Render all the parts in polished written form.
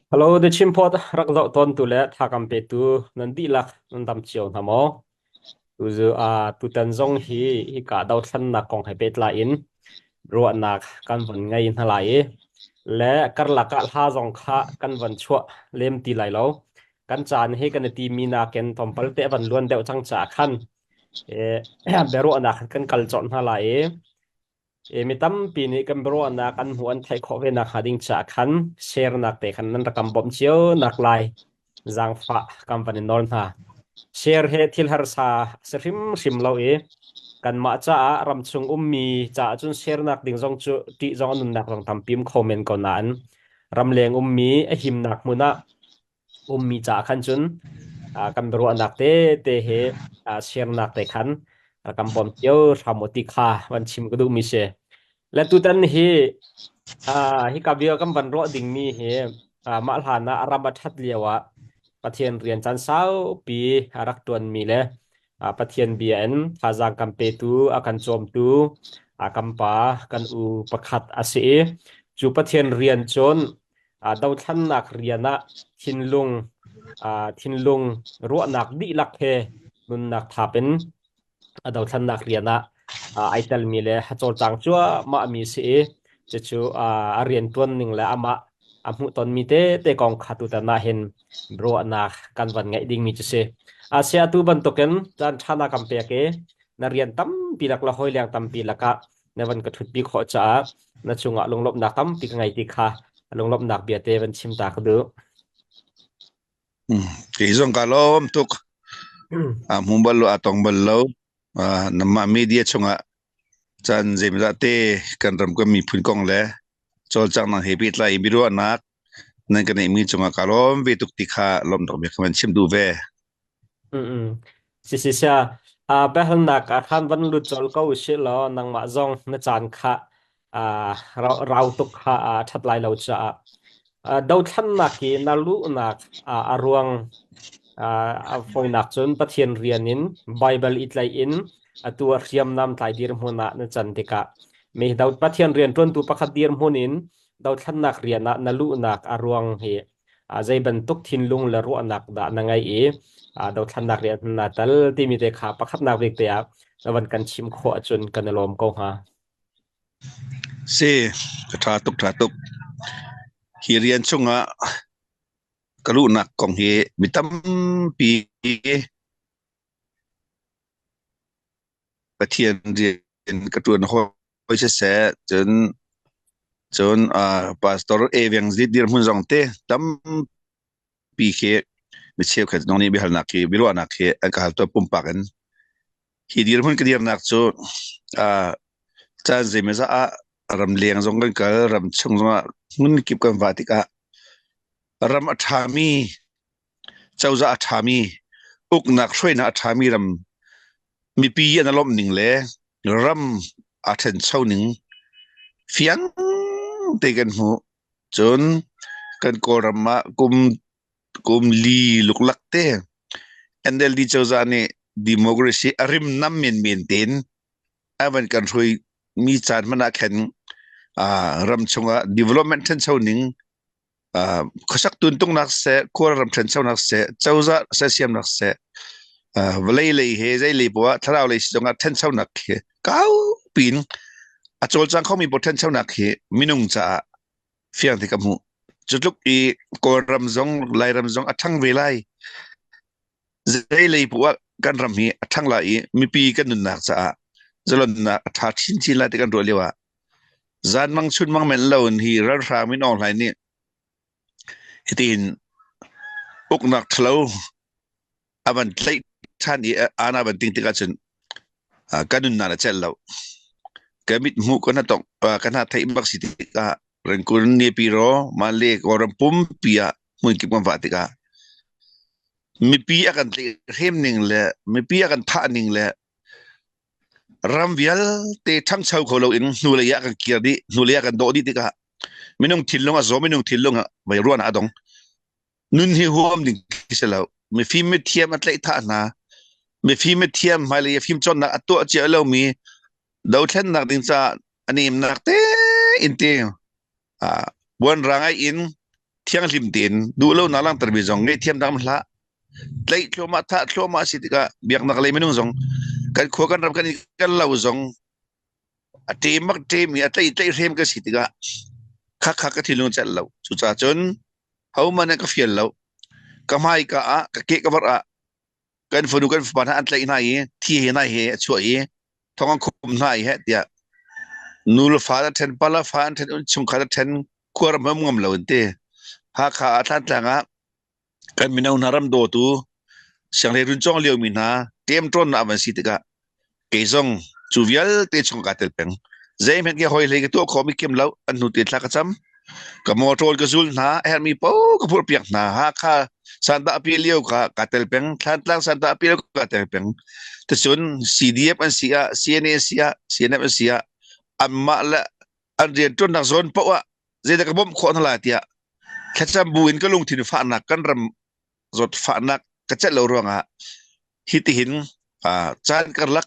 Hello, the chimpot rak dau ton tu le thakam pe tu nan di lak nan dam chiao na mo tu zu tu tan zong hi ka dau than na kong hai pet la in ro nak kan van ngai na lai le kar la ka ha zong kha kan van chua lem ti lai lo kan chan he kan ti mi na ken tom pal te van luan deuh chang cha khan e bero na kan kal chon na lai mi tam pi ni kan bro na kan huan thai kho ve na khading cha khan share nak te khan nan rakam bom chiu nak lai zang fa company nor na share he thil har sa srim sim lo kan ma cha ram chung mi cha chun share nak ding jong chu ti jong nun nak rong tam pim comment ko na an ram leng mi a him nak muna mi cha khan chun kan bro nak te he share nak te khan rakam bom chiu thamoti kha wan chim ko du mi seและตุตันเฮอ่าฮิกาเบียกัมบันโรดิ่งมีเฮมาลหานะอาราบัทัดเลียวะประเทศเรียนจันเศร้าปีอารักตวนมีเลยประเทศเบียนทาจางกัมเปตูอากันโจมตูกัมปากันอูประคัดอาเซจูประเทศเรียนจนดาวทันนักเรียนนะทินลุงทินลุงรัวนักดีลักเฮนุนนักทาเป็นดาวทันนักเรียนนะ ไอเตลมีเลยจอจังจัวมามีเสียจะชูเรียนตัวหนึ่งแล้วอามาอามุตอนมีเตกองขัดตุตนาเห็นบรัวนักกันวันไงดิ่งมีจะเสียเสียตัวบันตุกันจันทานากัมเปียเกนเรียนตั้มปีลักละหอยเลียงตั้มปีลักะในวันกระทุดปีขอจ้าณช่วงลงลบนักตั้มปีไงตีค่ะลงลบนักเบียเตวันชิมตากดูKizong kalom tuk mumbalo atong balo nama media chunga chan zemzate kan ram ko mi phun kong le chol chang nang hebit la ibiru anak nan kan mi chunga kalom ve tuk tikha lom dok me khaman chim du ve สิสิเสียเบลนักขันวันลุจอลก็อุชิลนังมาจงนจานค่ะอ่าเราตุกค่ะทัดไลเราจะดาวทันนักกีนาลุนักอารวงฟอยนักจนปะเทียนเรียนนินไบเบิลอิตไลอินตัวเรียมนำไตดีรมุนะนจันติกะมีดาวปะเทียนเรียนต้นตัวประคัดดีรมุนินดาวทันนักเรียนนาลุนักอารวงเฮใจบรรทุกทินลุงและรัวนักดานังไงดาวทันนักเรียนนาตัลที่มีเด็กขาประคับนักเรียนเตียแล้ววันกันชิมขวจนกันลมก็ฮะ se tha tuk hirian chunga kalu nak kong he mitam pi pathian rian katun hoi se chon pastor eviang zit dir mun jong te tam pi khe mi cheu khat nong ni bi hal nak ki bi ro nak khe an ka hal to pum pakan hi dir mun ka dir nak chu chan ze me za ram leng jong kan ka ram chung jong mun kip kan va tika ram athami chauza athami uk nak hroi na athami ram mi pi an lom ning le ram athen chau ning fiang te kan hu chon kan ko rama kum li luk lak te endel di chauza ne democracy arim nam men ten avan kan hroi mi chan mana khen ram chunga development ten chau ning khosak tun tung nak se ko ram then chau nak se chauza se siam nak se vlei lei he zai lei bo tharau lei chunga then chau nak he kau pin a chol chang kho mi potential nak he minung cha fiang te kamu chutluk I ko ram zong lai ram zong athang velai zai lei bo kan ram hi athang lai mi pi kan nun nak cha zalon na tha thin chi la te kan ro lewa zan mang chun mang men lawn hi rar ra min on lai ni hitin uk nak thlo aban tlai than I ana ban ting tika chun kanun na la chel lo kamit mu ko na tong kana thai mak si tika ren kun ni piro male ko ram pum pia mun ki pam vatika mi pi akan hem ning le mi pi akan tha ning le ram vial te tham chau kho lo in nu le ya kan kiar di nu le ya kan do di tika minung thilunga zo minung thilunga vai ruan adong nun hi huam ding kiselo mi fi mi thiam atlai tha na mi fi mi thiam male ya fim chon na ato che lo mi dau thlen nak ding cha anim nak te in te buan rangai in เที่ยงริมเตียนดูแล้วนาลังตระบิจงเงยเทียมดำละเลยโลมาท่าโลมาสิติกะเบียกนักเลยไม่นุ่งจงกันขวกันรับกันเล่าจงเตมักเตมีอะไรใจเทมกันสิติกะคักก็ที่ลุงจัดเล่าสุดท้ายจนเขามันก็เฟียนเล่ากำไมก็ก็เกะก็บระกันฝนกันฝนอันไรนายที่เห็นนายช่วยท้องคุมนายเดียนูรฟ้าเทนปลาฟ้าเทนชุมขาเทนขวารมั่งมั่งเล่าเตะหากขาท่านต่างกันมีนานารำโดตูเสียงเรื่องจ้องเลี้ยวมีนาเตรียมต้นอาวันสิติกะเกยซงจูเวลเตชงกัดเตลเปงใจมันแค่หอยเลยก็ตัวขอมีเข้มแล้วอันนุติดลักจำกับมอโตรก็ซุลนาเฮมีปูก็พูดเปียกนาหากขาสันตาพิเลียวกัดเตลเปงท่านตั้งสันตาพิเลียวกัดเตลเปงแต่ส่วนซีดีเอฟอันเสียซีเอ็นเอเสียซีเอ็นเอฟอันเสียอันมาละอันเรียนต้นนักโซนเพราะว่าใจตะกบมขอนั่นแหละเดียแค่จำบุญก็ลงถิ่นฟ้านักกันรำรถฟ้านักก็จะเล่าเรื่องฮิตหินจานกันลัก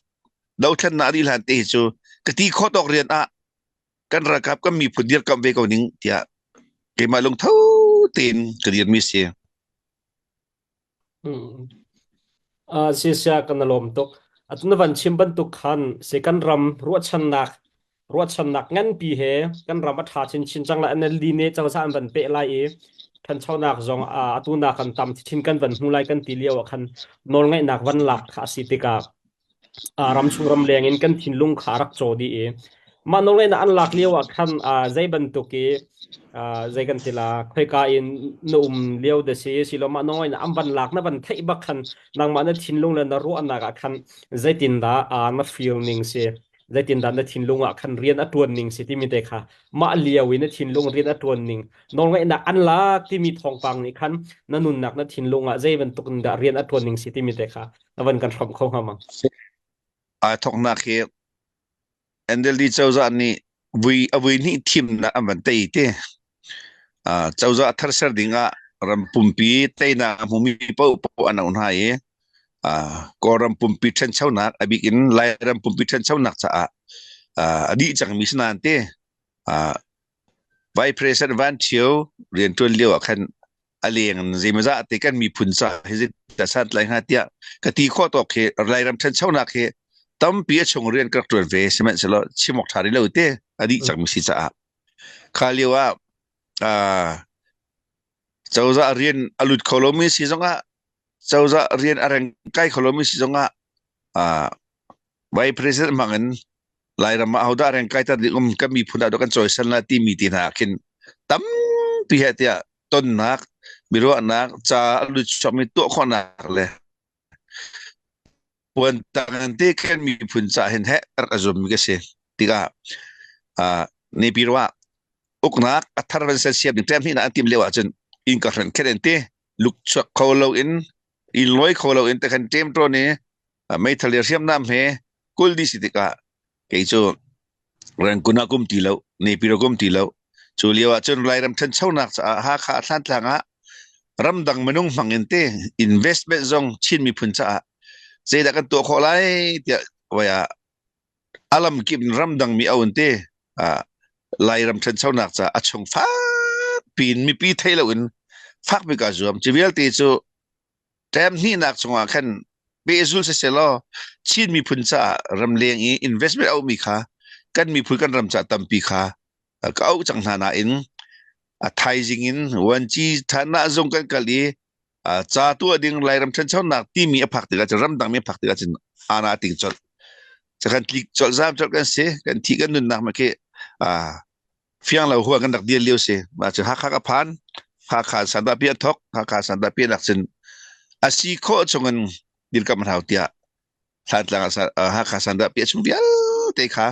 ดาวชันนาดีหลานเตจูกะที่ข้อตอกเรียนกันระกับก็มีผลเดียวกับเวกานิงเดียเกมาลงเท่าตีนกระเดียนมิเสียอืมเสียกันลมตกอัตนวันชิมบันตุกขันเสกันรำรัวชันนักงั้นปีเหกันรำมาถาชินจังละอันนั้นดีเนจังสานบันเปไลเอท่านชาวนักจงตุนักกันตามทินกันวันหูไลกันตีเลียวคันนอลไงนักวันหลักขาสิติการำชุงรำแรงอินกันทินลุงขารักโจดีเอมานอลไงนักอันหลักเลียวคันใจบันตุกีใจกันทีละค่อยกาอินนุ่มเลี้ยวเดซีสิลมาน้อยนะอันบันหลักนะบันไทยบักคันนางมันนะทินลุงเลยนะรู้อันนักคันใจตินดามาฟีลนิ่งเสียใจตินดานะทินลุงคันเรียนอัตวนนิ่งสิที่มีเด็กค่ะมาเลียววินะทินลุงเรียนอัตวนนิ่งน้องไงนักอันลักที่มีทองปังนี่คันนั่นนุนนักนะทินลุงใจบันตุกนดาเรียนอัตวนนิ่งสิที่มีเด็กค่ะนะบันกันชมเขาหามาทอกนักเอ็นเดลดีเจ้าจานนี่วีนี่ทีมนะอันบันเตยเตเจ้าจะทัศน์ดิ่งรำปุ่มปีเตยนะมุมีเป้าอันนั้นให้ก็รำปุ่มปีชันเช่านักอบิกินไล่รำปุ่มปีชันเช่านักจะอดีจังมิสนานเตไวเพรสวันเชียวเรียนตัวเลี้ยวคันอะไรอย่างนี้มันจะแต่กันมีผลสะให้แต่สัตว์ไรหาเดียกติข้อต่อเคไล่รำชันเช่านักเคตั้มปีชงเรียนกระตุ้นเวสมันจะละชิมอกทาริเลวเตอดีจังมิสิจะข้าเรียกว่าเจ้าจะเรียนอลุดคอลมิสิจงเจ้าจะเรียนอะไรใกล้คอลมิสิจงไวเพรสมังเงินไล่รำมาเอาได้อะไรใกล้ตัดก็มีผลต่อกันจอยสันละที่มีที่นักขินตั้มปีเหตุต้นนักบิโรนักจะอลุดชอบมีตัวคนนักเลยวันตั้งแต่แค่มีผลจะเห็นแค่กระจุมมีกเสียติกาในบิโรอุกนักอัธรันเสียบในเต็มที่นักทีมเลวจนอินกับแค่เดนเตลุกชักเขาเราอินลอยเขาเราแต่กันเต็มตัวนี้ไม่ทะเลเสียมน้ำเหกุลดิสิติกาเกี่ยวเรื่องกุนักุมตีเลวในบิโรกุมตีเลวจูเลียวจนไล่รำทันเช่านักหาขาดทันหลังรำดังมันนุ่งฟังเงินเตอินเวสต์เมนต์จงชินมีผลจะเจดักันตัวเขาไล่เดียว่าอารมณ์กิบรำดังมีเอาเงินเตไล่รำทันเช่านักจะอัดชงฟ้าปีนมีปีไทยแล้วอินฟักไม่กล้าจวมจีเวลตีจูแถมนี่นักสงฆ์ขันเบสุลเสลอชินมีผลจะรำเลียงอินเวสต์เมนต์เอามีค่ากันมีผลกันรำจะตั้มปีค่าก็เอาจังหานาอินไทยจริงอินวันที่ฐานะจงกันกะลีจ่าตัวดิ่งไล่รำชันเช่านักที่มีอภักติกันจะรำดังมีอภักติกันจะอาณาติงจดจะกันทิกจดซ้ำจดกันเสียกันที่กันนุนนักมาเกเฟียงเราหัวกันดักเดียเลี้ยวเสียมาจะหักหักพันหักขาดสันตาเปียทอกหักขาดสันตาเปียนักสินอาศัยข้อจงกันดิลกำมันหาวเตียสันตาหักขาดสันตาเปียชงเบียเตะขา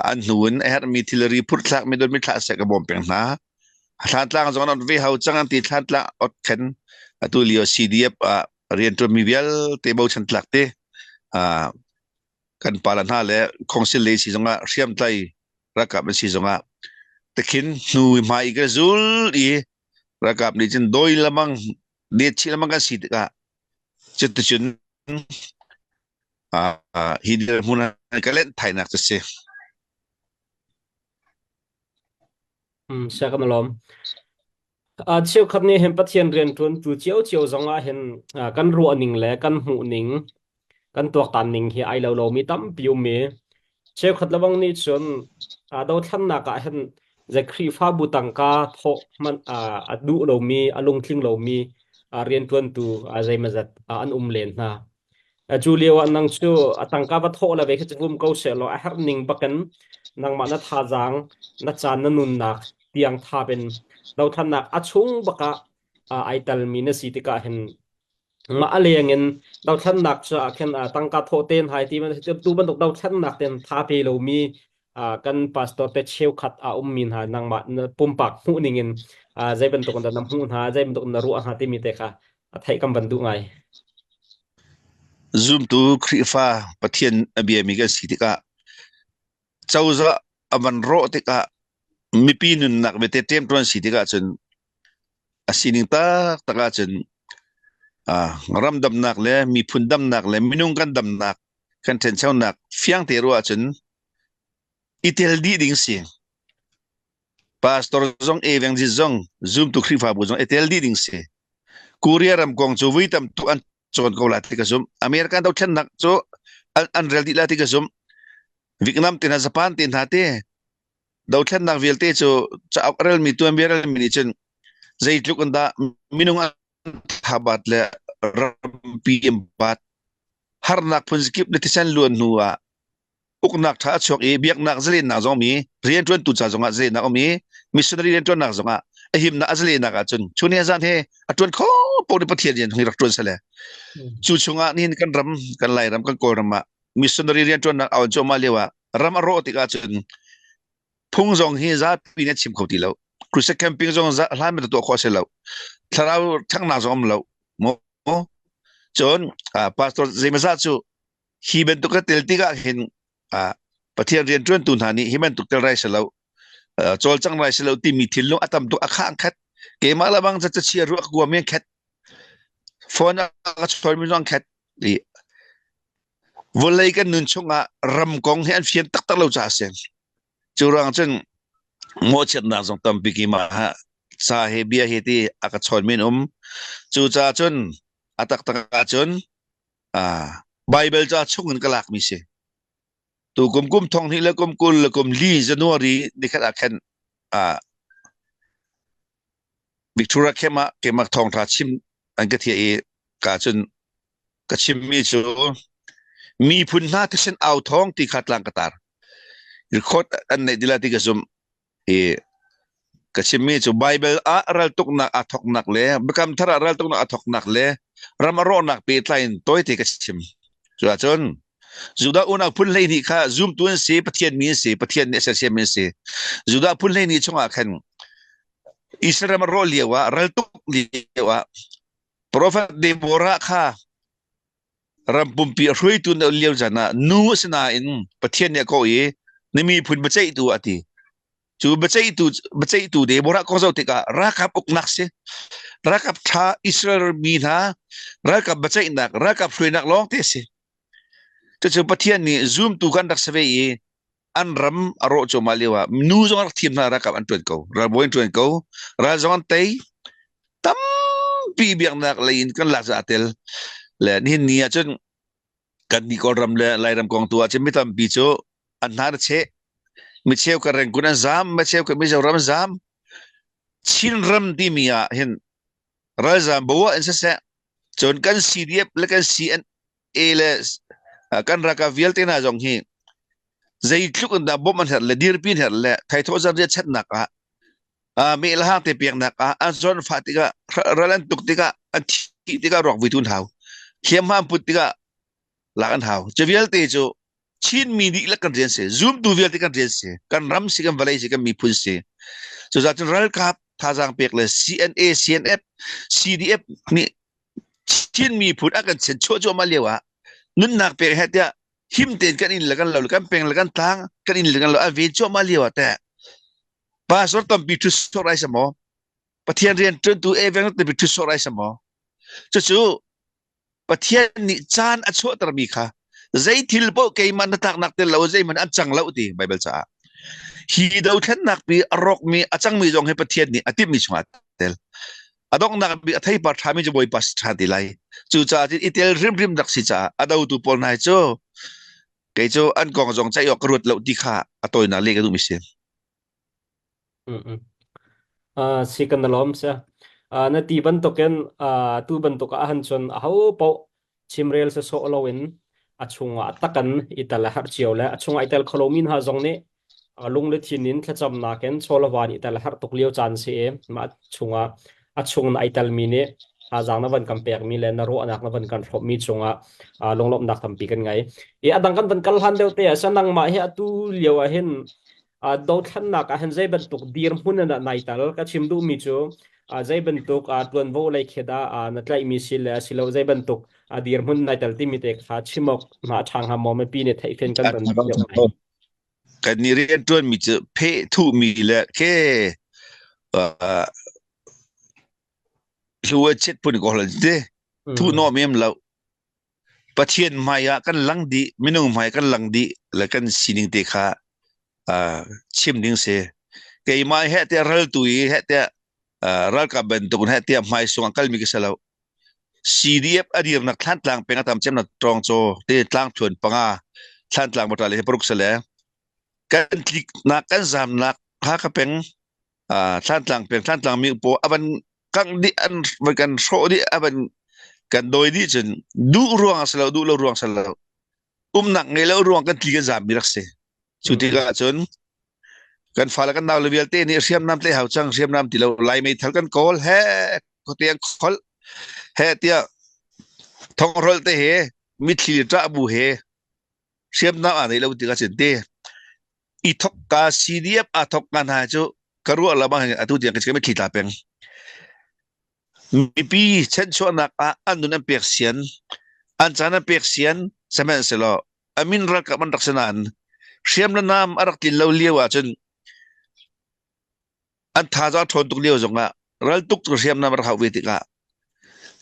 อันนู้นไอ้ฮัตมีทิลรีพุทธลักไม่โดนมิตรเสกบอมเป็นนะสันตาจงนั้นเวหาจังกันติสันตาอดเข็นตัวเลี้ยวซีดีเอฟเรียนตัวมีเวลเตะบอลชันตลักเตกันปาลันฮาเลคอนซิลเลซีจงเสียมไตรักกับมันซีจงแต่ขินนูมาอีกจุลอีรักกับนี่จันโดยละมังเด็ดชิละมังกันสิตกะจุดจุนฮินเดอร์มุนันก็เล่นไทยนักจะเสียเสียกันลม เชี่ยวขัดนี่เห็นปะเทียนเรียนทวนตูเจียวจงเห็นกันรัวหนิงและกันหูหนิงกันตัวกันหนิงที่ไอเรามีตั้มปิวเมเชี่ยวขัดระวังนี่จนดาวท่านนักเห็นจะครีฟ้าบุตังกาทอมันดูเรามีลงทิ้งเรามีเรียนทวนตูใจมาจัดอันเลนนะจูเลียวนังชูตังกาบัทโอละเวกจะรุมเกาเสลอหนิงบักันนังมานัทฮาจังนัจานนุนนักเตียงท่าเป็น เราท่านนักอชงบกะไอตัลมีนสิติกาเห็นมาอะไรอย่างเงี้ยเราท่านนักจะเห็นตั้งกาโทเตนไฮที่มันจะตูบันตกเราท่านนักเต็นท่าเพโลมีกันพาสตอร์เตเชลขัดมินหานังมาปุ่มปักหูนิ่งใจเป็นตกกันน้ำหูหาใจเป็นตกนรัวหาที่มีแต่ค่ะไทยกำบันดูไง zoom tu krifa pathian abia mi ga sitika chawza aman ro tika mi pinun nak bete tem ton sitika chun asining ta taka chun ram dam nak le mi phun dam nak le minung kan dam nak kan ten chau nak fiang te ro chun itel di ding si pastor zong evang ji zong zoom tu krifa bu zong itel di ding si kuria ram kong chu wi tam tu an chon ko la tika zum american dau chen nak chu an rel di la tika zum vietnam tin japan tin ha te dau chen nak vel te chu cha rel mi tu rel mi ni chen zai tluk anda minung thabat le ram pi bat har nak phun skip le tisan luan nuwa uk nak tha chok e biak nak zle na zong mi rian tun tu cha zonga zle na mi missionary rian tun nak zonga a him na azle na ka chun chunia zan he atun kho po ni pathian yen hi rak tun sale chu chunga nin kan ram kan lai ram kan ko ram ma missionary rian tun nak aw cho ma lewa ram ro ti ka chun phung zong hi za pi na chim khoti lo cruise camping zong za hlan me to kho se lo tharau thang na zom lo mo chon pastor zemasa chu hi ben to ka tel ti ga hin pathian rian tun tun hani hi men tuk tel rai se lo chol chang rai se lo ti mi thil lo atam to akha ang khat ke ma la bang cha cha chia ru ko me khat phone a choi mi zong khat di volei kan nun chunga ram kong hian fian tak tak lo cha sen churang chen mo chet na zong tam pi ki ma ha sa he bia he ti aka chon min chu cha chun atak tak chun bible cha chung kalak mi se tu kum thong hi le kul le kum li january ni khat akhan victoria kema thong tha chim an ka thia e ka chun ka chim mi chu mi phun na te sen au thong ti khat lang katar record an ne dila ti ka zum e ka chim mi chu bible ral tuk nak athok nak le bekam thara ral tuk nak athok nak le ramaro nak pe tlain toy te ka chim chu chun juda una phun le ni kha zoom tun se pathian mi se pathian ne se mi se juda phun le ni chunga khan Israel rol lewa ral tuk lewa prophet Deborah kha rampumpi roi tu na lew jana nu sina in pathian ne ko e nimi phun bachai tu ati chu bachai tu Deborah ko zo tika rakap uknak se rakap tha Israel mi na rakap bachai nak rakap roi nak long te se chu pathian ni zoom tu kan dak save e an ram aro cho malewa nu zo ar thim na rakap an tuen ko ra boin tuen ko ra zon tei tam pi biak nak lain kan la za tel le ni ni a chun kan ni ko ram le lai ram kong tua che mi tam pi cho an har che mi cheu ka reng kunan zam ma cheu ka mi zo ram zam chin ram di mia hin ra zam bo en se chon kan cdf le kan cn e le kan ra ka vial te na jong hi zai tluk da bom an her le dir pin her le thai tho zar je chat nak mi la hang te piang nak an zon fatika ralan tuk tika an thi tika rok vitun hau hiam ham put tika la kan hau chevial te cho chin mi di la kan ren se zoom tu vial te kan ren se kan ram si kan valai si kan mi phun se so za chen ral kap tha jang pek le cna cnf cdf ni chin mi phut akan chen cho ma lewa nun nak pek ha tia him ten kan in la kan lo kan peng la kan tang kan in la kan lo a ve cho ma lewa ta pastor tam bi tu so rai samo pathian rian tun tu evang te bi tu so rai samo chu pathian ni chan a cho tar mi kha zai thil bo ke man tak nak te lo zai man an chang lo ti bible cha ฮีดาวเทนนักปีอรกมีอาจังมีจงให้ประเทศนี้อติมีชงเตลอดองนักปีอทัยปัทามีจะบอยปัสชาติไลจู่จ้าที่อิตาลีริมดักสิจ้าอดาวตุปอนไฮโจเกโจอันกองจงใจออกรวดเหล่าดีค่ะอตัวนั้นเล็กดูมิเชนอืมอืมสิกันนลอมเสียนาทีบันตุกันตูบันตุกอาหันชนเอาปอชิมเรลเซโซโลวินชงตักันอิตาลีฮาร์เชียวและชงอิตาลีโคลมินฮาจงนี้ลงเลทินินขจำนักเก็นโซลวานอิตาลีฮาร์ตุกเลียวจานเสียมาชงชงอิตาลีมินเนจางนับวันกันเปียกมีเลนนารุอันนักนับวันกันพบมีชงลงลบนักทำปีกันไงอดังกันวันกัลฮันเดียวเตะฉันนั่งมาเฮตูเลียวเห็น ดาวขันนักเห็นใจบรรทุกดีร์หุ่นนั่นนายตลก็ชิมดูมิจูใจบรรทุกตัวนโวเลยเคดานัดไลมิสิลสิลใจบรรทุกดีร์หุ่นนายตลที่มีเด็กชิมกมาทางหามอมปีเนี่ยไทยเฟนกันอันบันนั้นเดียวไหนกันนี่เรียนตัวมีจะเพทุมีแหละแค่ชัวเช็ดปุ่นก็หลังเด้ทุนอมเอ็มเราประเทศมายากันหลังดีไม่นุ่งมายกันหลังดีแล้วกันสินิงเตค่ะชิมดิ้งเสกไอ้มาเฮตเตอรัลตุยเฮตเตอรัลกับเบนตุนเฮตเตอมาส่งกัลมิกสลาว CDF อดีตนักท่านต่างเป็นอาตามเจ้าหน้าตรองโจเตต่างชวนปังอาท่านต่างมาตราเลยปรุกเสลกันทิกนักกันจำนักฮากเป็นท่านต่างเป็นท่านต่างมีอุปอันกังดิอันมันกันโชดิอันกันโดยดิจนดูร่วงสลาวดูร่วงสลาวนักไงแล้วร่วงกันทิกจำมีรักเสสุดที่ก็จนกันฟ้ากันดาวเลเวลเต้นี่เสียมน้ำเตะหาวจังเสียมน้ำที่เราไล่ไม่ทันกันกอลเฮ้ก็เตียงคอลเฮ้เตียทองรอลเตะเฮมิดลีจ้าบูเฮเสียมน้ำอะไรเราติดกันเสร็จเตะอีทอกกาซีดีเอฟอาทอกกันหาจูกรัวละบ้างอาตุเตียงกันเสร็จไม่ขีดตาเป็งมีปีเช่นชวนนักอันนู้นเปียกเสียนอันจานันเปียกเสียนสมัยเสร็จแล้วอามินรักกับมันรักษณะเสียมน้ำอารักตินเราเลี้ยวจนอันท้าจะทนตุกเลี้ยวจงอ่ะรัลตุกตัวเสียมน้ำรักเขาเวติกะ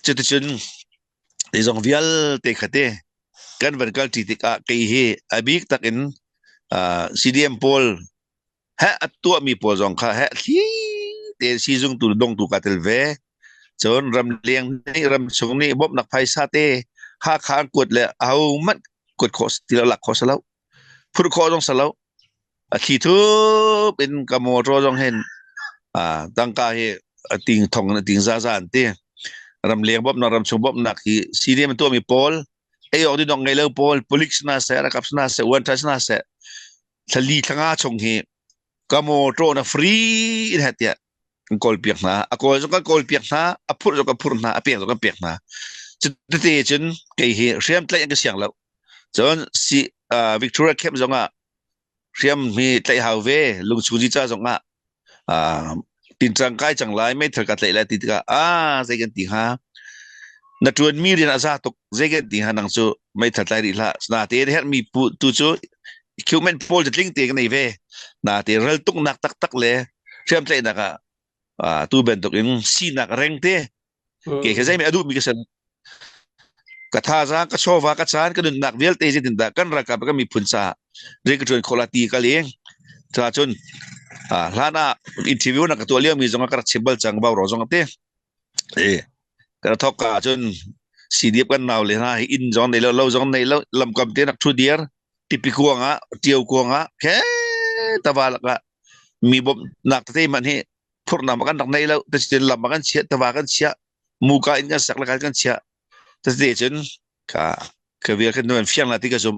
จุดจุนที่จงวิลเตะขัดเตะกันวันกันที่ติกะเกยเฮอบิกตักอินCDM พอลเฮะตัวมีพอลจงค่ะเฮะที่เตะซีจงตุดงตุกัตเตลเวจนรำเลียงนี่รำชงนี่บ๊อบนักไพศาเตหาขานกดเลยเอามันกดคอสที่เราหลักคอสแล้วพูดคอจงสแล้วที่ทุบเป็นกระโมโรจงเห็นตั้งกายติงทองติงซาซานเตรำเลียงบ๊อบนักรำชงบ๊อบนักที่ซีเดียมตัวมีพอลเอออดีตน้องไงเล่าพอล police น่าเสียระกับน่าเสียวันทัศน่าเสียทะลีทั้งอาชงเฮกระโมโรนะฟรีเห็ดเนี่ยกอลเปียกนะอะกอลจงกอลเปียกนะอะพูดจงกพูดนะอะเปียกจงกเปียกนะจุดที่จนเกยเฮเรียมเตะยังก็เสียงแล้วจนซีวิกตอเรียเข้มจงเรียมมีเตะฮาวเวลุงชูจิจ้าจงตินจังไกจังไรไม่ถือกัดเลยติดกะใจกันติฮะนัดวันมีเรียนอาซาตกใจกันติฮะนังจูไม่ถือใจดีละนาเตะเฮ็ดมีปูตูจูคิวแมนโพลจะลิงเตะกันในเวนาเตะเรลตุกนักตักตักเลยเชื่อมใจนักตูเบนตกยังซีนักแรงเตะเกย์ใจไม่อดูมีกษัตริย์กระทาจางกระโชว์ว่ากระชานก็ดึงนักเวลเตะจิตินดากันรักกับก็มีพุนซาเรียกจนโคลาตีกันเลี้ยงถ้าจนลานาอินทิวิวนักตัวเลี้ยงมีจงกระเชเบิลจังบ่าวรอจงเตะกระทอกกาจนสีเดียบกันนาวเลยนะอินจงในเราจงในเราลำกำเตะนักทูเดียร์ที่ปีกวงเตียวกวงแค่ตะวันละมีบ่นักเตะมันให้พูดนำกันนักในแล้วแต่จะลำกันเชียตะวันกันเชียมูกาอินกันสักละกันเชียแต่เดี๋ยวจนก็เวียกันด้วยเฟียงละที่กระสม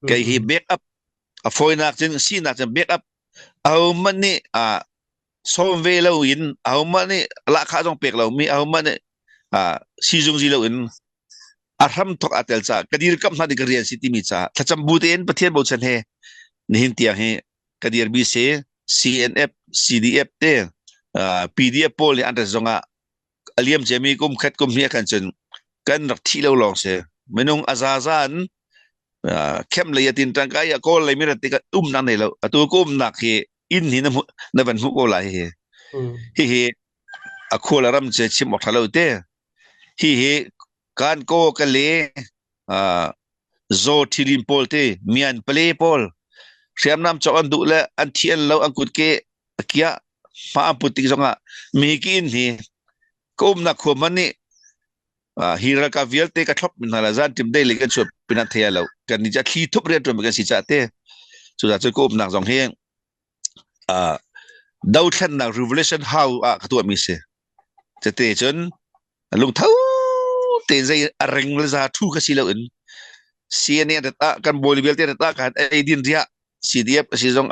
ก็ให้เบรกอัพฟอยนักจนซีนักจนเบรกอัพเอามันนี่ซ้อมเวลาอินเอามันนี่ละข้าต้องเปียกเรามีเอามันนี่ซีจงจีเราอินอารมณ์ทกอัตเตลซ่ากระดีร์กับนาดิกเรียนสิติมิซ่าถ้าจำบูเตนประเทศบุษเนนี่หินเตียงเฮกระดีร์บีเซ CNF CDF เตPDF โพลีอันเดอร์จงอเลียมเจมีกุมขัดกุมเฮียกันจนกันรักที่เราลองเสไม่นุ่งอาซาซานเข้มเลยตินจังกายก็เลยมีรติกนั่นเลยแล้วตัวกุมนักเฮอินหินนับเป็นมุกโอลายเฮเฮอคูลารำเจชิมออกทะเลเตเฮการโกกันเลยโซทิลินโพลเตมีอันเปลย์โพล เสียมน้ำจอกอันดุและอันเทียนเราอังกุดเกะเกียมาอันปุติจงอ่ะมีกินฮีก็นักขวมันนี่ฮีรักาวิลเตะกระทบมินฮาลาซันทีมได้เลยกันชัวเป็นอันเทียเรากันนี่จะขี้ทุบเรียนตัวมันกันสิจ่าเตะสุดท้ายจะก็นักสองเฮงดาวชันนัก revolution how กตัวมิเสจะเตะจนลุงเท้าเตะใจอริงเลยซาทุกข์สิเราอินเสียเนี่ยแต่ตากันบริเวณเตะตากันไอ้ดินเรียCDF สิจง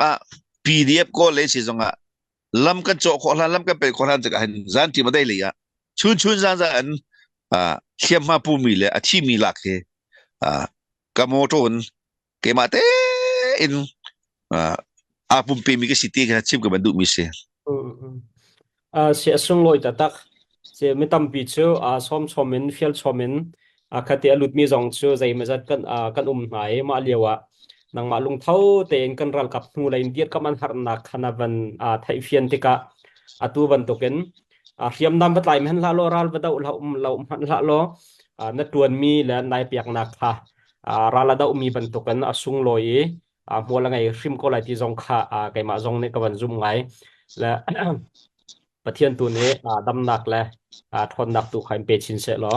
PDF ก็เลยสิจงลำกันโจขอลำกันเป็นคนละจากอันจันที่มาได้เลยชุนจันเขียมมาปูมีเลยที่มีหลักกามโมโตนเกมาเตอินปุ่มเปมีก็สิตีกันชิมกับมันดูมิเสเสียสงลอยแต่ตักเสียไม่ตั้มปีเชื่อซ้อมชอมินฟิลชอมินคดีอลุดมีสองเชื่อใจมาจัดกันหายมาเลียวนังมาลุงเท่าเตงกันรัลกับงูเลยเดียดกับมันหันนักขนาดวันไทยเฟียนติกะตัววันตกันเขียมดำบัดไหลมันละโลรัลบัดเรามันละโลนัดตวนมีและนายเปียกนักค่ะรัลดามีบันตกันสุงลอยมัวละไงริมก็ไหลที่จงค่ะไก่มาจงในกับวันจุ่มไงและประเทศตัวนี้ดำหนักและทนหนักตัวใครเป็นชินเสร็จหรอ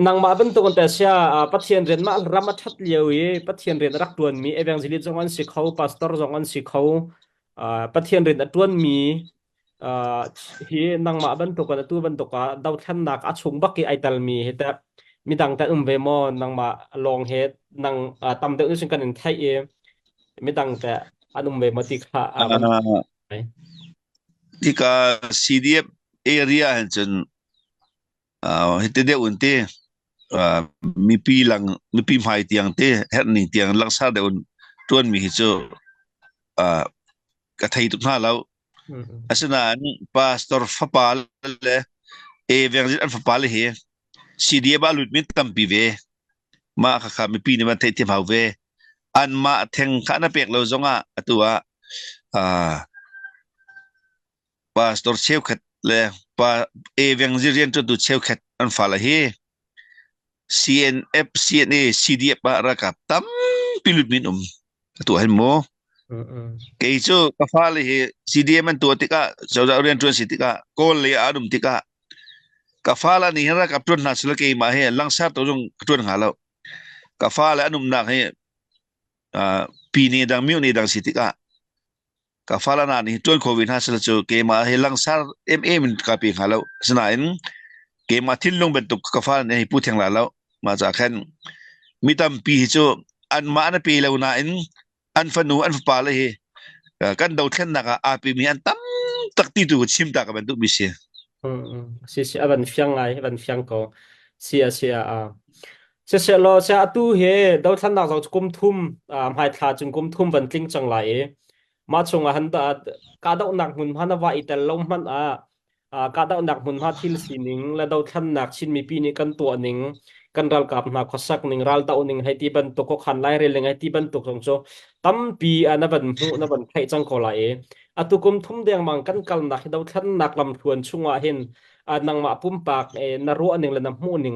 นางมาเป็นตัวคนแต่เสียประเทศเรียนมารามาทัดเลียวประเทศเรียนรักตัวมีเอเวนซิลิจงวันสิเขาพาสตอร์จงวันสิเขาประเทศเรียนตัวมีฮีนางมาเป็นตัวคนตัวเป็นตัวก็ดาวทันนักอัดชงบักกี้ไอตัลมีแต่มีดังแต่เวมอนางมาลองเฮดนางตำเดือดซึ่งกันในไทยมีดังแต่อันเวมติกาที่ก็ CDF area เห็นจนเห็นเดียวอุ่นเตมีปีหลังมีปีใหม่เตียงเตเห็นนี่เตียงลักษณะเดียวต้นมีหิจกระไทยทุกหน้าแล้วอาศัยนั้นพาสตอร์ฟ้าปาเลยเอเวงจิตอันฟ้าปาเลยเฮ CDF บาลุดมิตรตั้มปีเวมาค่ะมีปีนี้มันเทียบเอาเวอันมาแทงข้านาเปียกเราจงตัวพาสตอร์เชลขัดเลยพาเอเวงจิตเรียนจนตัวเชลขัดอันฟ้าเลยเฮ CNF CNA CDF บารักตั้มปีลุดมิตรตัวเห็นมั้ยkaiso kafali he CDM man tu tika jauh orian tuan sitika kol le adum tika kafala ni hera kaptun nasl ke ma he langsar to jong tun ngalo kafala anum nak he pini dang miu ni dang sitika kafala na ni tuan covid hasel chu ke ma he langsar min ka pi ngalo sanain ke ma thilung bentuk kafala ni pu theng la lo ma ja khan mitam pi chu an ma na pi lo na inอันฟันูอันฟ้าเลยกันดาวเทนนักอาปีมีอันตั้มตักตีตัวชิมตากับมันตุบิเสียเสียบันฟังไงบันฟังก็เสียเสียรอเสียตู้เฮดาวเทนนักเรากุมทุ่มหายทาจึงกุมทุ่มบันติ้งจังไรมาชงหันตากาดาวหนักหุ่นพันว่าอีแต่ลมมันกาดาวหนักหุ่นพันทิลสีนิงและดาวเทนนักชินมีปีนี้กันตัวนิงกันรัลกับนักขสักนิงรัลตาอุนิงให้ที่บันตุกขันไล่เรื่องให้ที่บันตุกสงโจตั้มปีนับบันหูนับบันไทยจังก็ไล่ตุกุมทุ่มเดียงมังกันกัลนักดาวทันนักลำทวนช่วงเห็นนางมาปุ่มปากนรัวนิงและน้ำหูนิง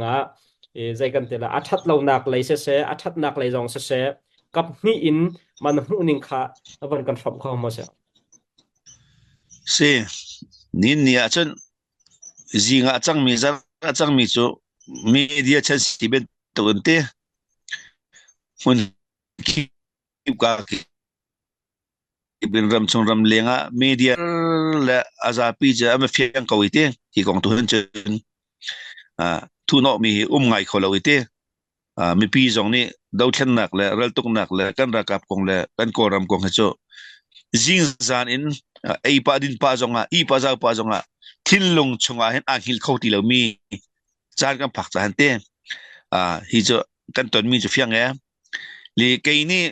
ใจกันเตละอัชัดเหล่านักไหลเสอัชัดนักไหลจงเสกับนี่อินมันหูนิงค่ะนับบันกันฟังเข้ามาเสียนี่เนี่ยจนจิงจังมีจังมีจูmedia sensitiveตัวเต้มันคิดว่าเป็นรำชงรำเลียงmedia และอาจารย์ปีจะไม่เพียงเขาอีเต้ที่กองทุนเชิญทุนอมีไงเขาเราอีเต้มีปีสองนี้ดาวเทียนหนักและรัลตุกหนักและกันรักับกองและกันกอรำกองให้โจจิงจานอินไอปาดินปาจงอีปาจาปาจงทิ้งลงชงเห็นอ่างหิลเขาตีเรามีจานกันผักจานเต้ฮิจกันตอนมีจุดเฟียงลีเกนี่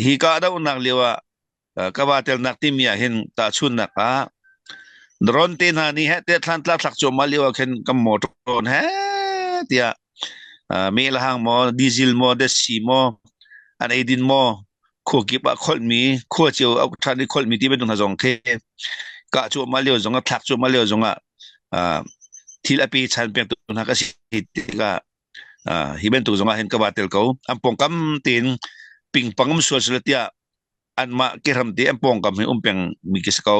ฮิกาดาวนักเลียวกบฏเตลนักที่มีเห็นตาชุนนักดรอนเตนานี่ฮะเตทันตลาดสักจอมาเลียวเห็นกับมอตรอนฮะเตียเมลหางมอดีซิลมอเดซีมออันเอดินมอคู่กิบคอลมีคู่เจียวเอาทันที่คอลมีที่เป็นตรงทางจงเคกะจอมาเลียวจงทักจอมาเลียวจงที่ละปีฉันเป็นตัวนักสิทธิ์ก็ฮิเป็นตัวจงเห็นกบฏเตลเขาอันปงกำตีน ปิงปังมสุลเตียอันมาเกรัมเตียมปองกับให้เปียงมีกิสเขา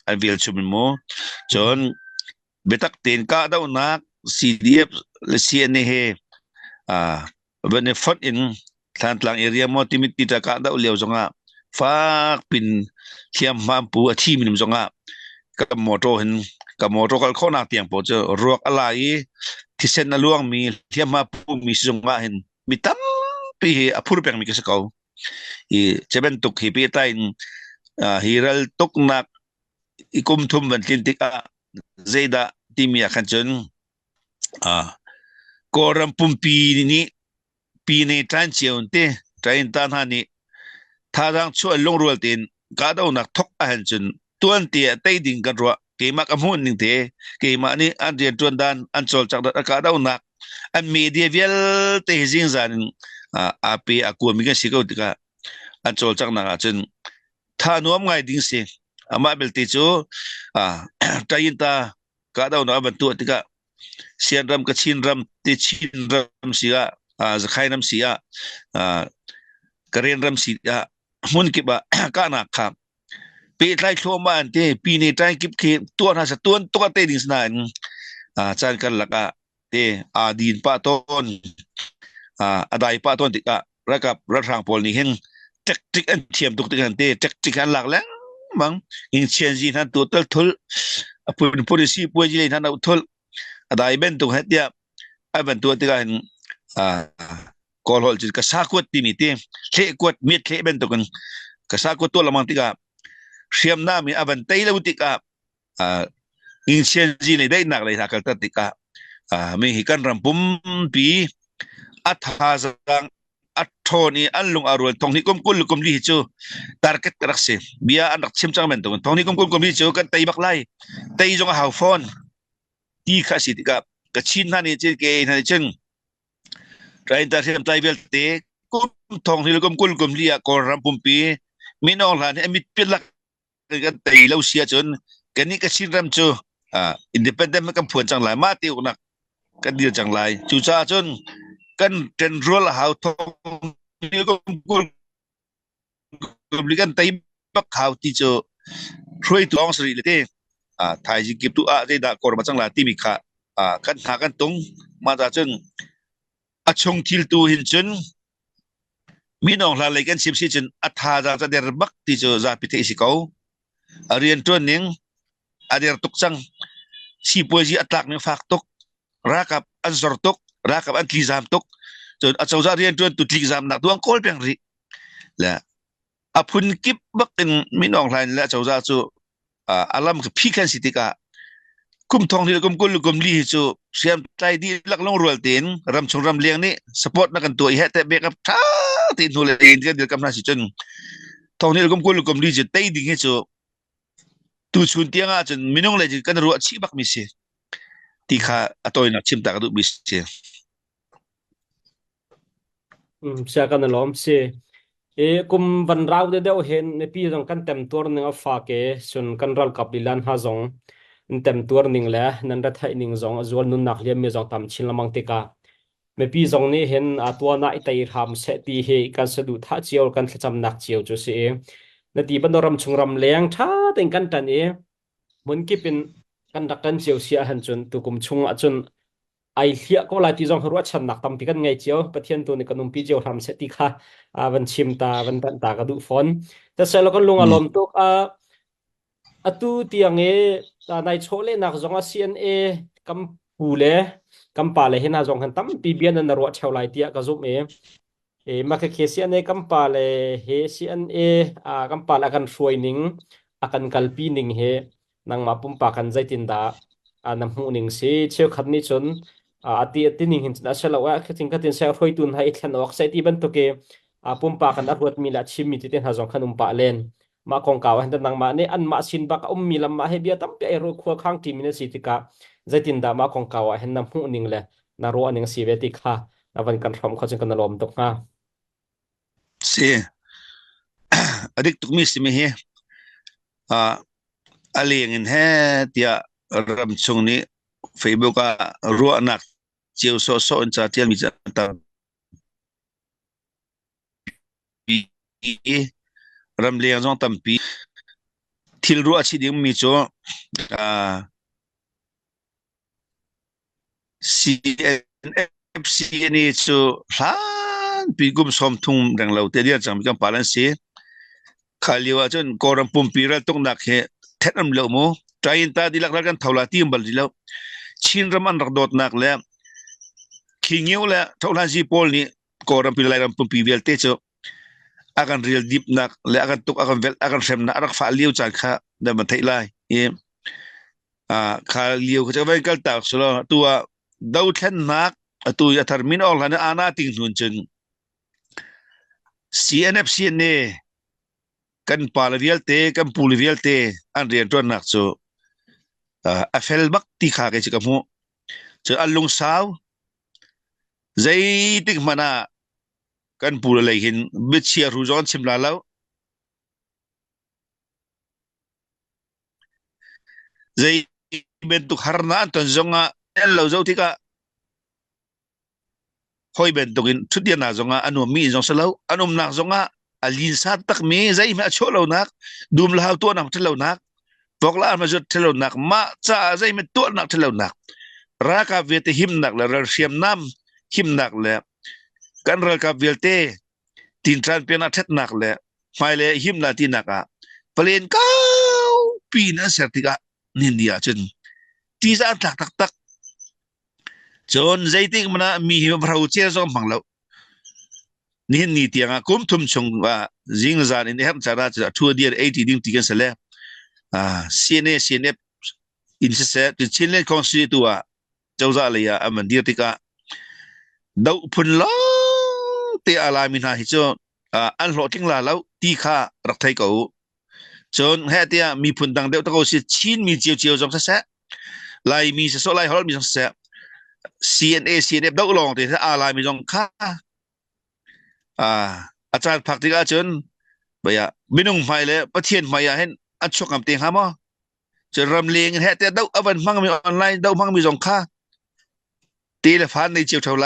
อันเวลชุมโมจนเบตักเต็นกาดาวนัก CDF และ CNA อ่าวันนี้ฟอดอินทางหลังเอเรียมอติมิติตะกาดาวเลียวจงอ่ะฝากปินเทียมมาปูอาชีพมินจงอ่ะกับมอโตเห็นกับมอโตก็เข้าหน้าเตียงปอเจอรวกอะไรที่เส้นนลวงมีเทียมมาปูมีจงอ่ะเห็นมีตั้มปีอภูรเปียงมีกิสเขาอีเจเป็นตุกฮิปีไตน์ฮิรัลตุกนักikum thum van tin tika zeda timia khanchun koram pumpi ni pi ne tan cheunte train tan hani thadang chu long rol tin ka dau nak thok a han chun tuan ti tai ding kan ro ke mak amun ning te ke ma ni an de tuan dan an chol chak da ka dau nak an medieval te jing zan a pe a ku mi ga sikau tika an chol chak na chun tha nuam ngai ding se ama belti chu tayin ta ka dau na ban tu tika sian ram ka chin ram ti chin ram sia zakhai ram sia karen ram sia mun ki ba ka na kha pe tlai thoma an te pi ni tai kip ke tu na sa tuan to ka te ding snan chan kan laka te adin pa ton adai pa ton tika rakap rathang pol ni hen tactic an thiam tuk tikan te tactic an lak lang mang in change han total thul apun policy puji le han thul adai ben tu hatia aban tu tika han kol hol ka sakut timite le kwat mit le ben tu kan ka sakut tu lamang tika siam na mi aban tai lu tika in change le dai nak le hakal tika mi hikan rampum pi athazang atthoni anlung arul thongni kum li chu target karakse bia anak chimchang men tong thongni kum li chu kan tai baklai tai jong hau phone ti kha si ka ka chin na ni che ke na chen train ta sem tai bel te kum thongni kum li a kor ram pum pi minong la ni mit pilak ka tai lo sia chun kan ni ka chin ram chu independent ka phun chang lai ma ti unak ka dir chang lai chu cha chun kan general how thong ni kum li kan tai bak how ti chu throi tu ong sri le te thai ji kip tu je da kor ma chang la ti mi kha kan ha kan tung ma da chun chung thil tu hin chun mi nong la le kan sim si chun tha da cha der bak ti chu za pi the si ko arian tu ning ader tuk chang si poji atak ni fak tuk rakap an zor tuk rakap an tlizam tuk chun a chawza rian tu tu tlizam nak tuang kol peng ri la apun kip bak in mi nong la la chawza chu alam ka phikan sitika kum thong ni kum li chu siam tai di lak long rol ten ram chung ram leng ni support na kan tu he te backup tha tin hu le in kan kam na si chun thong ni kum li chu tai ding he chu tu chun tianga chun minong le kan ru chi bak mi se ti kha atoi na chim ta ka du bi se sia kan lom se kum van rau de deu hen ne pi jong kan tem tor ning a fa ke sun kan ral kap lilan ha jong tem tor ning le nan ra thai ning jong azol nun nak liam me jong tam chin lamang te ka me pi jong ni hen atwa na itai ram se ti he kan se du tha chiol kan thacham nak chiol chu se na ti ban ram chung ram leng tha teng kan tan mun ki pin kan dak kan chiol sia han chun tu kum chung a chun ai hlia ko la ti jong ro chan nak tam pi kan ngai chiao pathian tu ni kanum pi chiao ram se ti kha van chim ta van tan ta ka du phone ta se lo kan lunga lom tok atu tiang ta nai chole nak zonga CNA kam pule kam pa le hena zong han tam pi bian na ro chau lai tia ka zum ma ka ke CNA kam pa le he CNA kam pa la kan fuai ning akan kalpi ning he nang ma pum pa kan zai tin da nam hu ning si cheu khat ni chon ati ning hin na sala wa khating khatin sa foi tun hai thlan ok sai ti ban to ke pum pa kan arwat mi la chim mi ti ten ha zong khanum pa len ma kong kaw han nang ma ne an ma sin bak mi lam ma he bia tam pe ro khwa khang ti min si tika zaitin da ma kong kaw han nam hu ning le na ro aning si ve ti kha avan kan rom kho chen kan lom tok ha se adik tuk mi si me he aleng in he tia ram chung ni Facebook ro nak chiu so in cha tial mi cha ta bi รำเลียงจงตั้มปีทิลรัวชิดิงมีโจCNFC นี่โจล้านปีกุมสมทุงดังเราเตียจังมีการพาลันเสียขาลีว่าจนกอรัมปุ่มปีรัลตงนักเหเท็ดน้ำเหลวมูใจอินตาดีลักลักกันเท่าลาทีมบัลดีแล้วชินรมันรักโดดนักแล้วขิงเงี้ยวแล้วเท่านั้นจีพอลนี่กอรัมปีไรรัมปุ่มปีเวลเตโจakan real deep nak le akan tuk akan vel akan sem nak rak fa liu chan kha da man thai lai e kha liu kha vai kal tak solo tua dau thlen nak tu ya terminal hana ana ting hun chen CNFC ne kan pal vial te kan pul vial te an rian ton nak so a fel bak ti kha ke chi ka mu cho alung saw zai tik mana kan pula lai hin bit sia ruzon simla lau zai bentuk harna ton zonga lau zau tika hoi bentukin thudia na zonga anu mi zong salau anum nak zonga alin sa tak me zai ma cho lau nak dum lau to nam thlau nak pok la ma jot thlau nak ma cha zai me to nak thlau nak raka vete him nak la siam nam him nak le kan raka velte tin tran pena thet nak le mai le him la tin naka plen kau pi na sertika nindia chen ti za tak tak tak chon zaiting mana mi hi brau che zo manglo nin ni tianga kum thum chung wa jing zan in hem chara cha thu dia 80 ding tiken sele cne in se ti chinle constitua chawza le ya aman dia tika dau phun lo te alamin ha hi cho an lo ting la lau ti kha rak thai ko chon he tia mi phun dang deu ta ko si chin mi chiu chiu jong sa lai mi se so lai hol mi jong sa CNF dau long te alai mi jong khaอาจารย์ผักที่อาจารย์ไปไม่นุ่งไฟเลยประเทศไฟเห็นอันชกกับเตียงฮะมั้งจะรำเลียงแห่แต่เดาวันมั่งมีออนไลน์เดามั่งมีสองค่าตีละพันในเจียวเท่าไร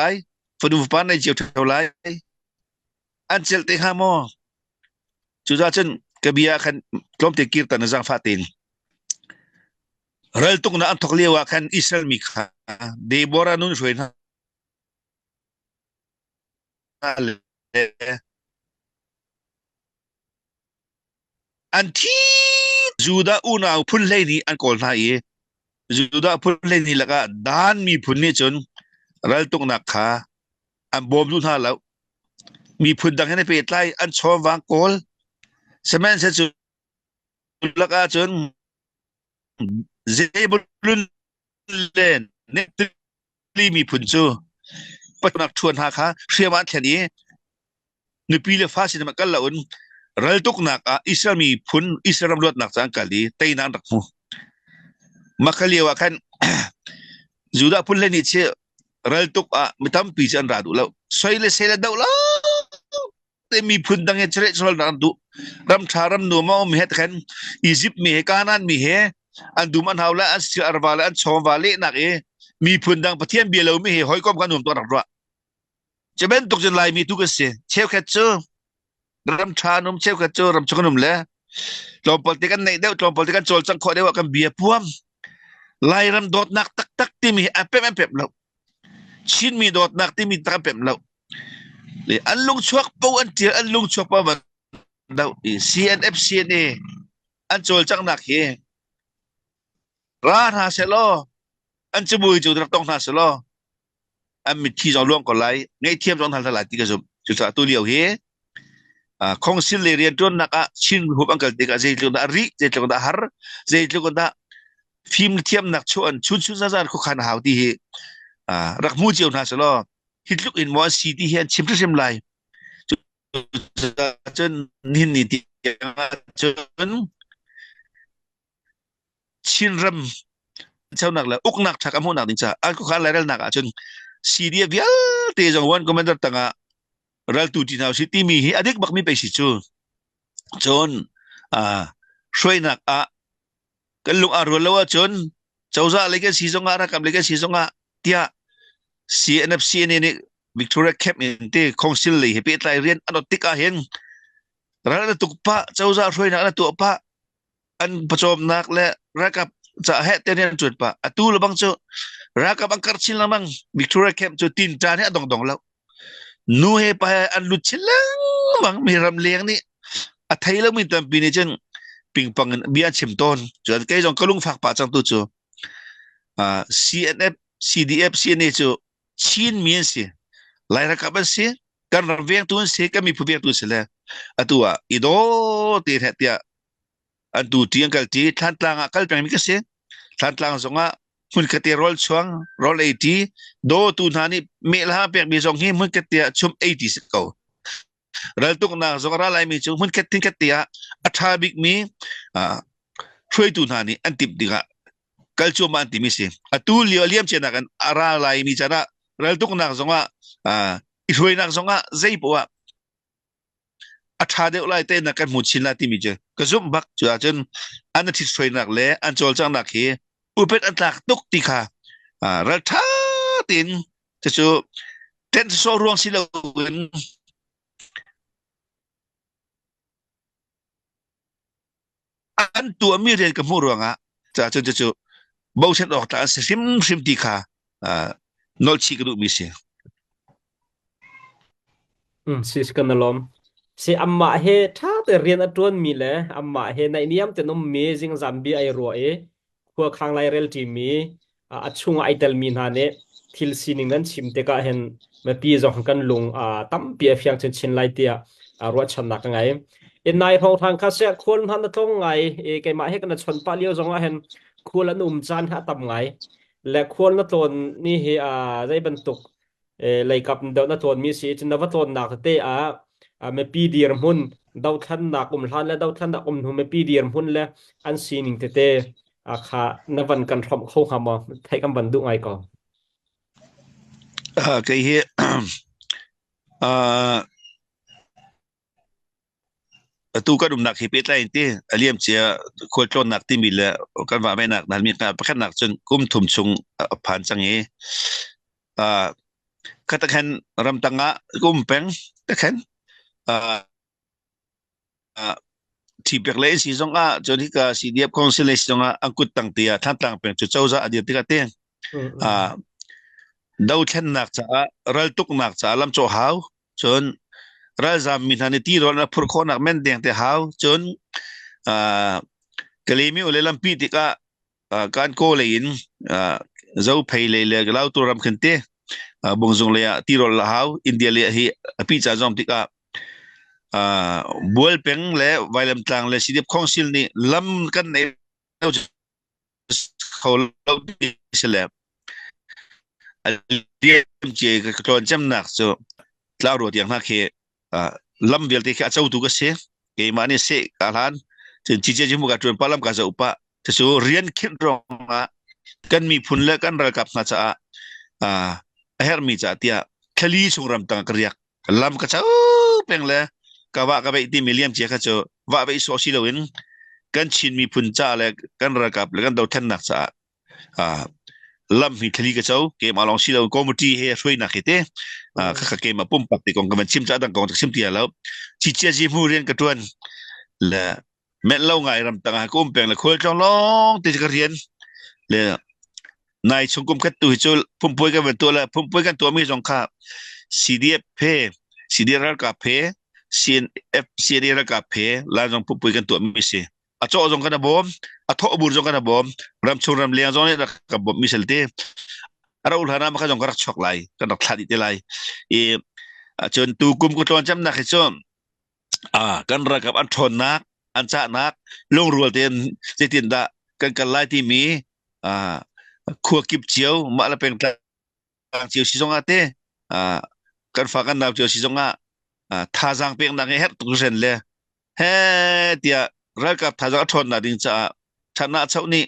ฟันดูพันในเจียวเท่าไรอันเจลเตียงฮะมั้งจุดอาจารย์กระเบียขันกลมเตกิรตันจังฟาตินเรื่องตุกนั้นอันทกเลียวขันอิสราเอลมีค่ะเดบอรานุนช่วยนะอันที่จูดาอุณาพุ่นเลยนี่อันก่อนหน้าเอจูดาพุ่นเลยนี่แล้วก็ด้านมีพุ่นนี่จนเราต้องนักขาอันบอมดูท่าแล้วมีพุ่นดังให้ในเปิดไล่อันชอบวางกอลสมัยนั้นจุดแล้วก็จนเจ็บรุนเล่นเนี่ยตีมีพุ่นจูปัจจุบันชวนหาขาเชื่อมันแค่นี้ในปีเลฟ้าสินมันก็ละอุ่นเราตุกนักอิสรามีพุ่นอิสราลวดนักสังกัดดีเตยนันรักมูมาคลีว่ากันจูดาพุ่นเล่นนี่เชื่อเราตุกไม่ทำปีจันราดูแล้วสวยเลยเสียดาวแล้วแต่มีพุ่นดังเงี้ยเฉลี่ยชนนันดูรำชารำนัวมามีเหตุกันอียิปต์มีเหตุการณ์นั้นมีเหตุอันดูมันเอาละอันเสืออาร์วาละอันชอมวาเลนักมีพุ่นดังประเทศเบียร์เรามีเหตุหอยก้มกันหนุ่มตัวนักรัวจะเป็นตกจนลายมีทุกเสียเชฟแคทเจอร์รำชานุ่มเชฟแคทเจอร์รำชกนุ่มแล้วจอมปฏิกันในเดียวจอมปฏิกันโจลจังขอได้ว่ากันเบียร์พ่วงลายรำโดดนักตักตักที่มีแอปเปิลแอปเปิลแล้วชิ้นมีโดดนักที่มีตะเปิลแล้วเลยอันลุงชวกปูอันเจียอันลุงชวกปูมันแล้ว CNF CNA อันโจลจังนักเฮร้านหาเซลอันจมูกจูดรับต้องหาเซลอันมีที่จองร่วงก่อนไล่ไงเทียมจองทันทลายที่กระสุนจุดสาตัวเดียวเฮคงสิเลเรียนจนนักชินหุบอังกฤษเด็กเจจุดาริเจจุดาฮาร์เจจุดาฟิล์มเทียมนักชวนชุนชุนซาซาคุขันหาวที่เฮรักมูเจียวนาสลอฮิตลุกอินวอซีที่เฮชิมทุชิมไลจุดจนนินนิติจนชินรำเจ้านักแล้วอุกนักทักอมุนักดิจ่าอันคุขันไล่เรื่องนักจนซีเดียวิลเตจังวันก็ไม่ได้ตั้งรัลตูตินาวซิตี้มีอดีตบักมีไปสิจูจนช่วยนักกันลุงอารวลว่าจนเจ้าจ่าเล็กสีสงอาระกับเล็กสีสงอาเตีย CNFC นี่วิกตอเรียแคปอินที่คอนซิลเลยเปิดไลเรียนอันติกาเห็น รัฐตุกปะเจ้าจะช่วยนักรัฐตุกปะอันประจอมนักและรักกับจะเหตุเนี่ยจุดปะอตูละบังเจ้ารักกับอังกฤษชินละมังวิกตอเรียเข้มจุดตีนจานเนี่ยดองแล้วนูเฮไปอันลุชิลังมังมีรำเลียงนี่อัทไทยแล้วมีตัมปีนี่จนปิงปังเบียนชิมต้นจนแกจงกลุงฝักป่าจังตุจูCNF CDF CNA จูชินมีนสิไล่รักกับสิการรำเวียงตุนสิก็มีผู้เวียงตุนสิแหละอตัวอีโดตีเหตุยาอันดูที่ยังกัลที่ทันตลางกัลเป็นมิกสิทันตลางสงะมุนกติรอลช่วงรอล80โดตุนหานี่เมลฮาเปียกมีสองหิมุนกติชุม80สิเก้ารัลตุกนาสงะรัลไลมีชุมมุนกติอัฐาบิกมีช่วยตุนหานี่อันติบดิกะกัลชุมอันติมิสิอตูเลียวเลียมเชนักันอาราไลมีจาระรัลตุกนาสงะอิช่วยนักสงะใจปัวอัฐาเดวไลเต้นักกันมุชินลาติมิเจก็ซุ่มบักจุดจนอันนั้นที่ช่วยนักเล่อันโจลจังนักเฮอุปเปตอันตักตุกติการัฐาตินจะชูเต้นโซรวงสิลาวินอันตัวมีเรียนกับมูรวงอ่ะจะชูบ่าวเช็ดออกตาซิมติกานอลชิกดูมิเสียสิสกันนลมสิอัมมาเฮถ้าแต่เรียนอัตวนมีแหละอัมมาเฮในนิยมแต่นมเมซิงซัมบีไอรัวขัวข้างไลเรลทีมีอัดช่วงไอเตลมีนาเนทิลซีนิงนั้นชิมเตกะเห็นมาปีจงกันลงตั้มปีเอฟยังเช่นเช่นไลเตียรัวชนักไงนายพงทางคาเซคนทันตรงไงไกมาให้กันชนปาเลียวจงว่าเห็นควรละนุ่มจานหาตำไงและควรละตนนี่เฮได้บรรทุกเลยกับเดาหน้าตนมีสิจนว่าตนหนักเตะไม่ปีเดียร์มุนดาวทันหนักทันและดาวทันหนักหุ่นไม่ปีเดียร์มุนและอันซีนิงเตะค่ะนวันกันทำเข้าหามาไทยกันบันดุไงก่อนก็เฮตูก็ดุมหนักฮิปิตไลน์ที่เลียมเชียคนโจนหนักที่มีเลยกันว่าไม่หนักนั้นมีการประคันหนักจนกุ้มทุ่มชงผ่านจังเฮก็ตะเคนรำตังะกุ้มเป็งตะเคนที่เปียกเลยสิจงจนที่ก็สีเดียบคอนซิเลสจงอังกุดตังเตียท่านตังเป็นจุดเจ้าจะอดีตที่ก็เตียงดาวเช่นนักจะรัลตุกนักจะลำโจหาวจนรัลจามินฮันตีรอนพูดคนนักเมนเดียงเตหาวจนกลีมิอุเลลัมปีติกะการโกเลยินเจ้าเพย์เลยกล่าวตัวรำขันเตบงจงเลยตีรอนละหาวอินเดียเลยฮีปีจ่าจอมติกะบัวเป็งเลยไวลำตังเลยสิเดียบคอนซิลนี่ลำกันในเขาเล่าดีเสียเรียมเจก็ตอนจำหนักจะลาวรถอย่างนักเลำเดียวที่เขาจะอุตุกเสียเกมานี่เสกอาหารจนจีเจจิมุกจวนพลัมกาจะอุปะจะสู้เรียนคิดรองกันมีพุนเละกันระกับนาจะเฮอร์มีจะเตียคลีสุรำตังกรียกลำก็จะเป็นเลยกว่ากับไอ้ที่มิเลียมเจก็จะว่าไปโซชิลวินกันชินมีพุนจ้าเลยกันระกับแล้วกันดาวเทนนักจะลำมีทะเลกระเจ้าเกมอาลองชิลล์คอมมูตี้เฮช่วยนักเหตุข้าเกมมาปุ่มปักติกองกันมันชิมจ้าดังกองจากชิมเตียแล้วชิเจียจิมูเรียนกระตวนและแม่เล่าไงรำต่างหากกุ้มแปลงและคนจ้องร้องติดกระเรียนเลยนายชงกุมกัดตัวจูปุ่มป่วยกันเป็นตัวละปุ่มป่วยกันตัวมีสองข้าซีดีเอฟเพซีดีรักกับเพซีเอ็นเอฟซีดีรักกับเพแล้วจงปุ่มป่วยกันตัวมีสิอาโจจงกันนะบอมอาโทบูรจงกันนะบอมรำชงรำเลียงจงเนี่ยรักกับบอมมิเซลเต้เราอุลหานามาขจงกระชอกไหลกันดอกทัดอีเตไหลจนตูกุมกุตอนจำนักเหจมกันรักกับอันทนนักอันจะนักลงรัวเตียนเจตินดากันไล่ที่มีขัวกิบเจียวมาละเป็นกลางเจียวสิจงอาเต้กันฝากกันดาวเจียวสิจงอาท่าจังเป็นนักเฮ็ดตุกเซนเลยเฮ้เตียรักกับท่าจังทนนักดิ้งจะชนะเช้านี้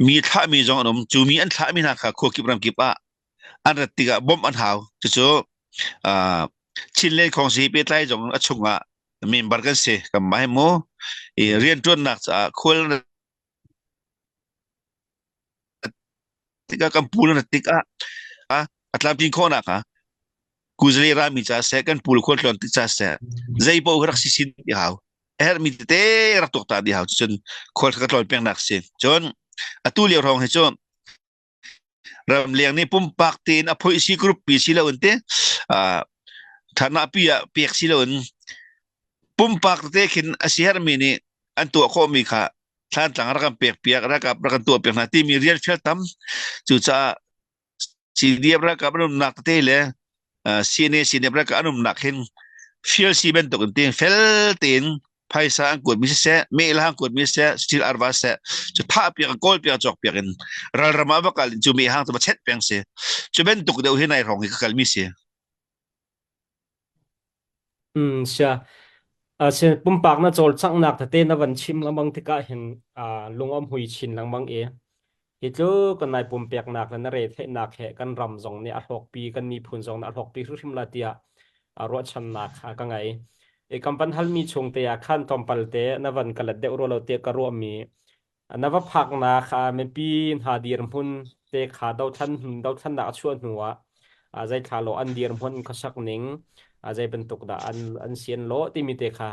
มีท่ามีจงอนมจูมีอันท่ามีนักขัวกิบรำกิบอันรัตติกะบอมอันหาวจะโจชินเล่ของสีเปตไลจงอชงมีบาร์กันเสกับไม่โมเรียนจนนักจะคนติกะกัมพูนติกะอัตลาพิงโคนัก กูจะเรียรามีจ้าเสกันปูลคนตอนติดจ้าเสใจพอรักสิสินที่เขามีเตะรักตกตาที่เขาจนคนก็ตอนเปียงนักเสียจนตู้เลี้ยวรองให้จนรำเลียงนี่ปุ่มปากตีนอภัยสิกรุ๊ปปีสิละอุ่นเตฐานะปีกสิละอุ่นปุ่มปากเตะขินอาศัยมีนี่อันตัวเขามีค่ะท่านต่างรักกันเปียกรักกับรักกันตัวเปียกนาที่มีเรียนเชื่อตั้มจุดจะสีเดียบรักกับอารมณ์หนักเตะเลยซีเนรักกับอารมณ์หนักเห็นฟิลซีเบนตกันเตียงเฟลตีนไพ่สางกดมิเสะเมลังกดมิเสะสติลอาร์วาเสะจะท่าเปียกกอลเปียกจอกเปียกันเรามาบักกันจูมีหางตัวเช็ดเปียงเสะจะเป็นตุกเดียวเห็นในห้องอีกกัลมิเสะเชียเชียปุ่มปากน่ะโจลจังหนักแต่เต้นนะวันชิมแล้วบางทีก็เห็นลุงอ้อมหุยชินหลังบางฮิตลูกันนายปุ่มเปียกหนักแล้วนะเรทให้หนักแห่กันรำจงเนี่ยอัดหกปีกันมีพุนจงอัดหกปีทุกทิมลาเตียรวดชันหนักก็ไงกำปั้นฮัลมีชงเตียขั้นตอมปัลเตนะวันกันละเดอรัวเราเตียกรัวมีนับว่าพักหนักไม่ปีหาดีรมุนเตะขาดาวทันหนักชวนหัวใจขาโลอันดีรมุนก็สักหนึ่งใจเป็นตุกดาอันเซียนโลที่มีเตะขา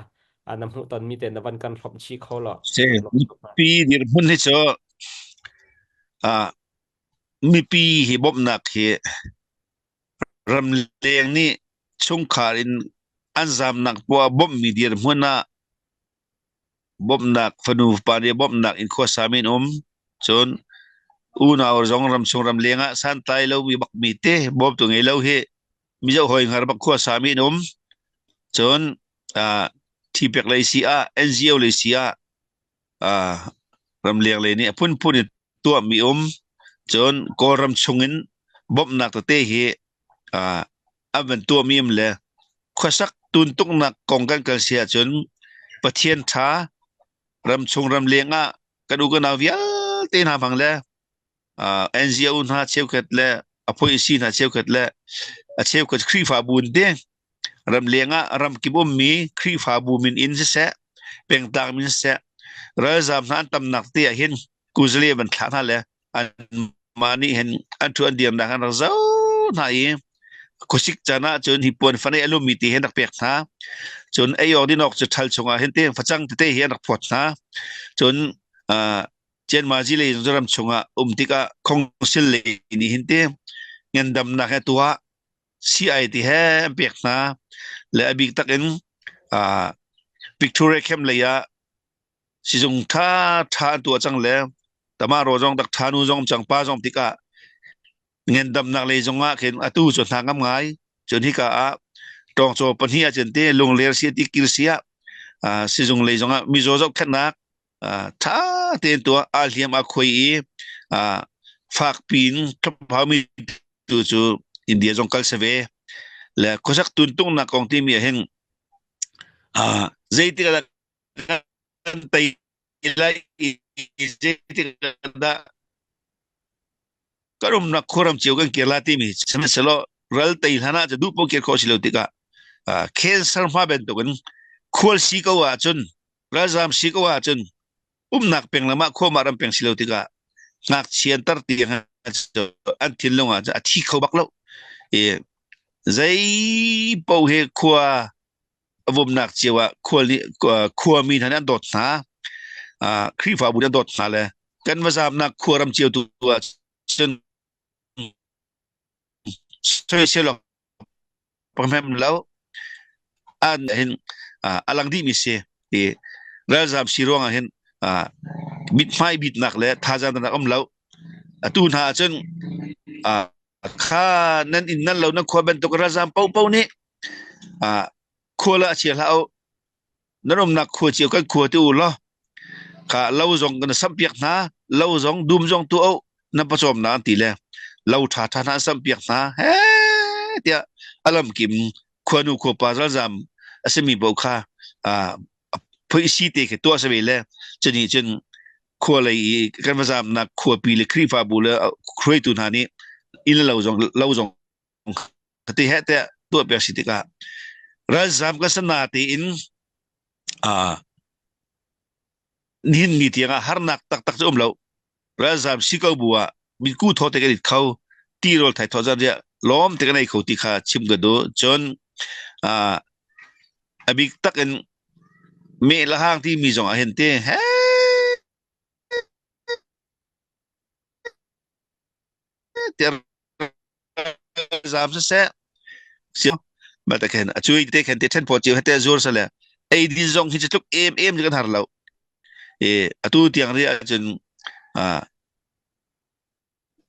น้ำหูตอนมีเตะนวันกันรบชีเขาหรอเสะปีเดียร์พุ่นให้เจอมีปีฮิบบนักเฮรำเลียงนี่ชงขารินอันซามนักปัวบ่มมีเดียร์พุ่นนะบ่มนักฟนูปานีบ่มนักอินโคสามินจนuna or zong ram chung ram lenga san tai lo wi bak mi te bob tu ngei lo he mi zo hoi ngar bak khwa sami nom chon thi pek lai si a ngo lai si a ram leng le ni phun phun tu mi chon ko ram chungin bob nak te he avan tu mi le khwasak tun tuk nak kong kan kal sia chon pathian tha ram chung ram lenga kadu ka na vial te na phang le NGO na cheu ket le apoi si na cheu ket le a cheu ket khri fa bun de ram lenga ram ki bom mi khri fa bu min in se peng tak min se ra zam nan tam nak te hin kuzle ban thla na le an mani hen an tu an diam na kan zo na yi kusik chana chon hi pon fane alum mi ti hen dak pek na chon ai ordinok chu thal chunga hen te phachang te hen dak phot na chonเจนมาจีเลยจรำชงอ่ะติกาคงสิลเลยนี่หินเต้เงินดำนักตัวซีไอที่แห่เปียกนะและบิกตักอินวิกตอเรียเข้มเลยอะสิจงท่าตัวจังเลยแต่มาโรจงตักท่านูจงจังป้าจงติกาเงินดำนักเลยจงอ่ะเห็นอตู้จนทางกำไงจนที่กะตรงโจปัญหาจนเต้ลงเลียเสียติกิลเสียสิจงเลยจงอ่ะมีโจจกแค่นักถ้าเต็นตัวอาเลียมอาคุยฝากปีนทับพามีตัวจูอินเดียจงกัลเสเวและก็สักตุนตุงนักของที่มีเห็นใจที่กันไตไลใจที่กันดาก็รวมนักขรมเจียวกันเกี่ยวกับที่มีสมัยสโลรัลไตหานาจะดูพวกเกี่ยวกับสิ่งเหล่านี้ก็เคสสัมภาระเป็นตัวกันควรสีกว่าจนรัฐบาลสีกว่าจนนักเป็นละมาข้อมารำเป็นสิลติกานักเชียนตัดตีงอันทิ้งลงอ่ะจะที่เขาบักแล้วใจเป่าเหขวาวมนักเจียวขวนี้ขวมีทางนั้นดดนะครีฟ้าบุญดดนะเลยกันว่าสามนักขวรำเจียวตัวจนช่วยเชลล์ประมาณแล้วอันเห็นอลังดีมิเซ่รัฐบาลสิรวงเห็นบิดไฟบิดหนักเลยท่าจานนักแล้วตูนหาจนข้านั่นอินนั่นเรานักขวบเป็นตกระซามเป้านี่ขวละเชียร์เรานั่นอมนักขวเชียวกันขวที่อุล้อข้าเราจงกันสัมเปียกนะเราจงดุมจงตัวนับผสมน้ำตีเลยเราท่านะสัมเปียกนะเฮ้เดียอารมณ์กิมขวนูขวปาระซามอาศัยมีบุคคาพอสิเตะตัวสเปเลยจนนี่จนขวเลยกันมาจำนักขวปีเลยครีฟ้าบุเลยครวยตุนหานี่อินเราจงกติเหตุตัวเปียสิติการัฐบาลก็สนาตีอินนินมีที่งาฮาร์นักตักจะเรารัฐบาลสิเขาบัวมีกู้ทอดกันเขาตีโรลไทยทอดจะ ล้อมแต่กันในเขาติขาชิมกันดูจนอบิกตักกันเมละห้างที่มีสองอาเห็นเต้เฮ้เดี๋ยวสามเสะเสียมาแต่แค่ช่วยเด็กเห็นเต้ฉันพอเจอให้เต้จอร์สละไอ้ดิซองที่จะลุกเอ็มจะกันหาเราอตูที่ยงเรียจนอ่า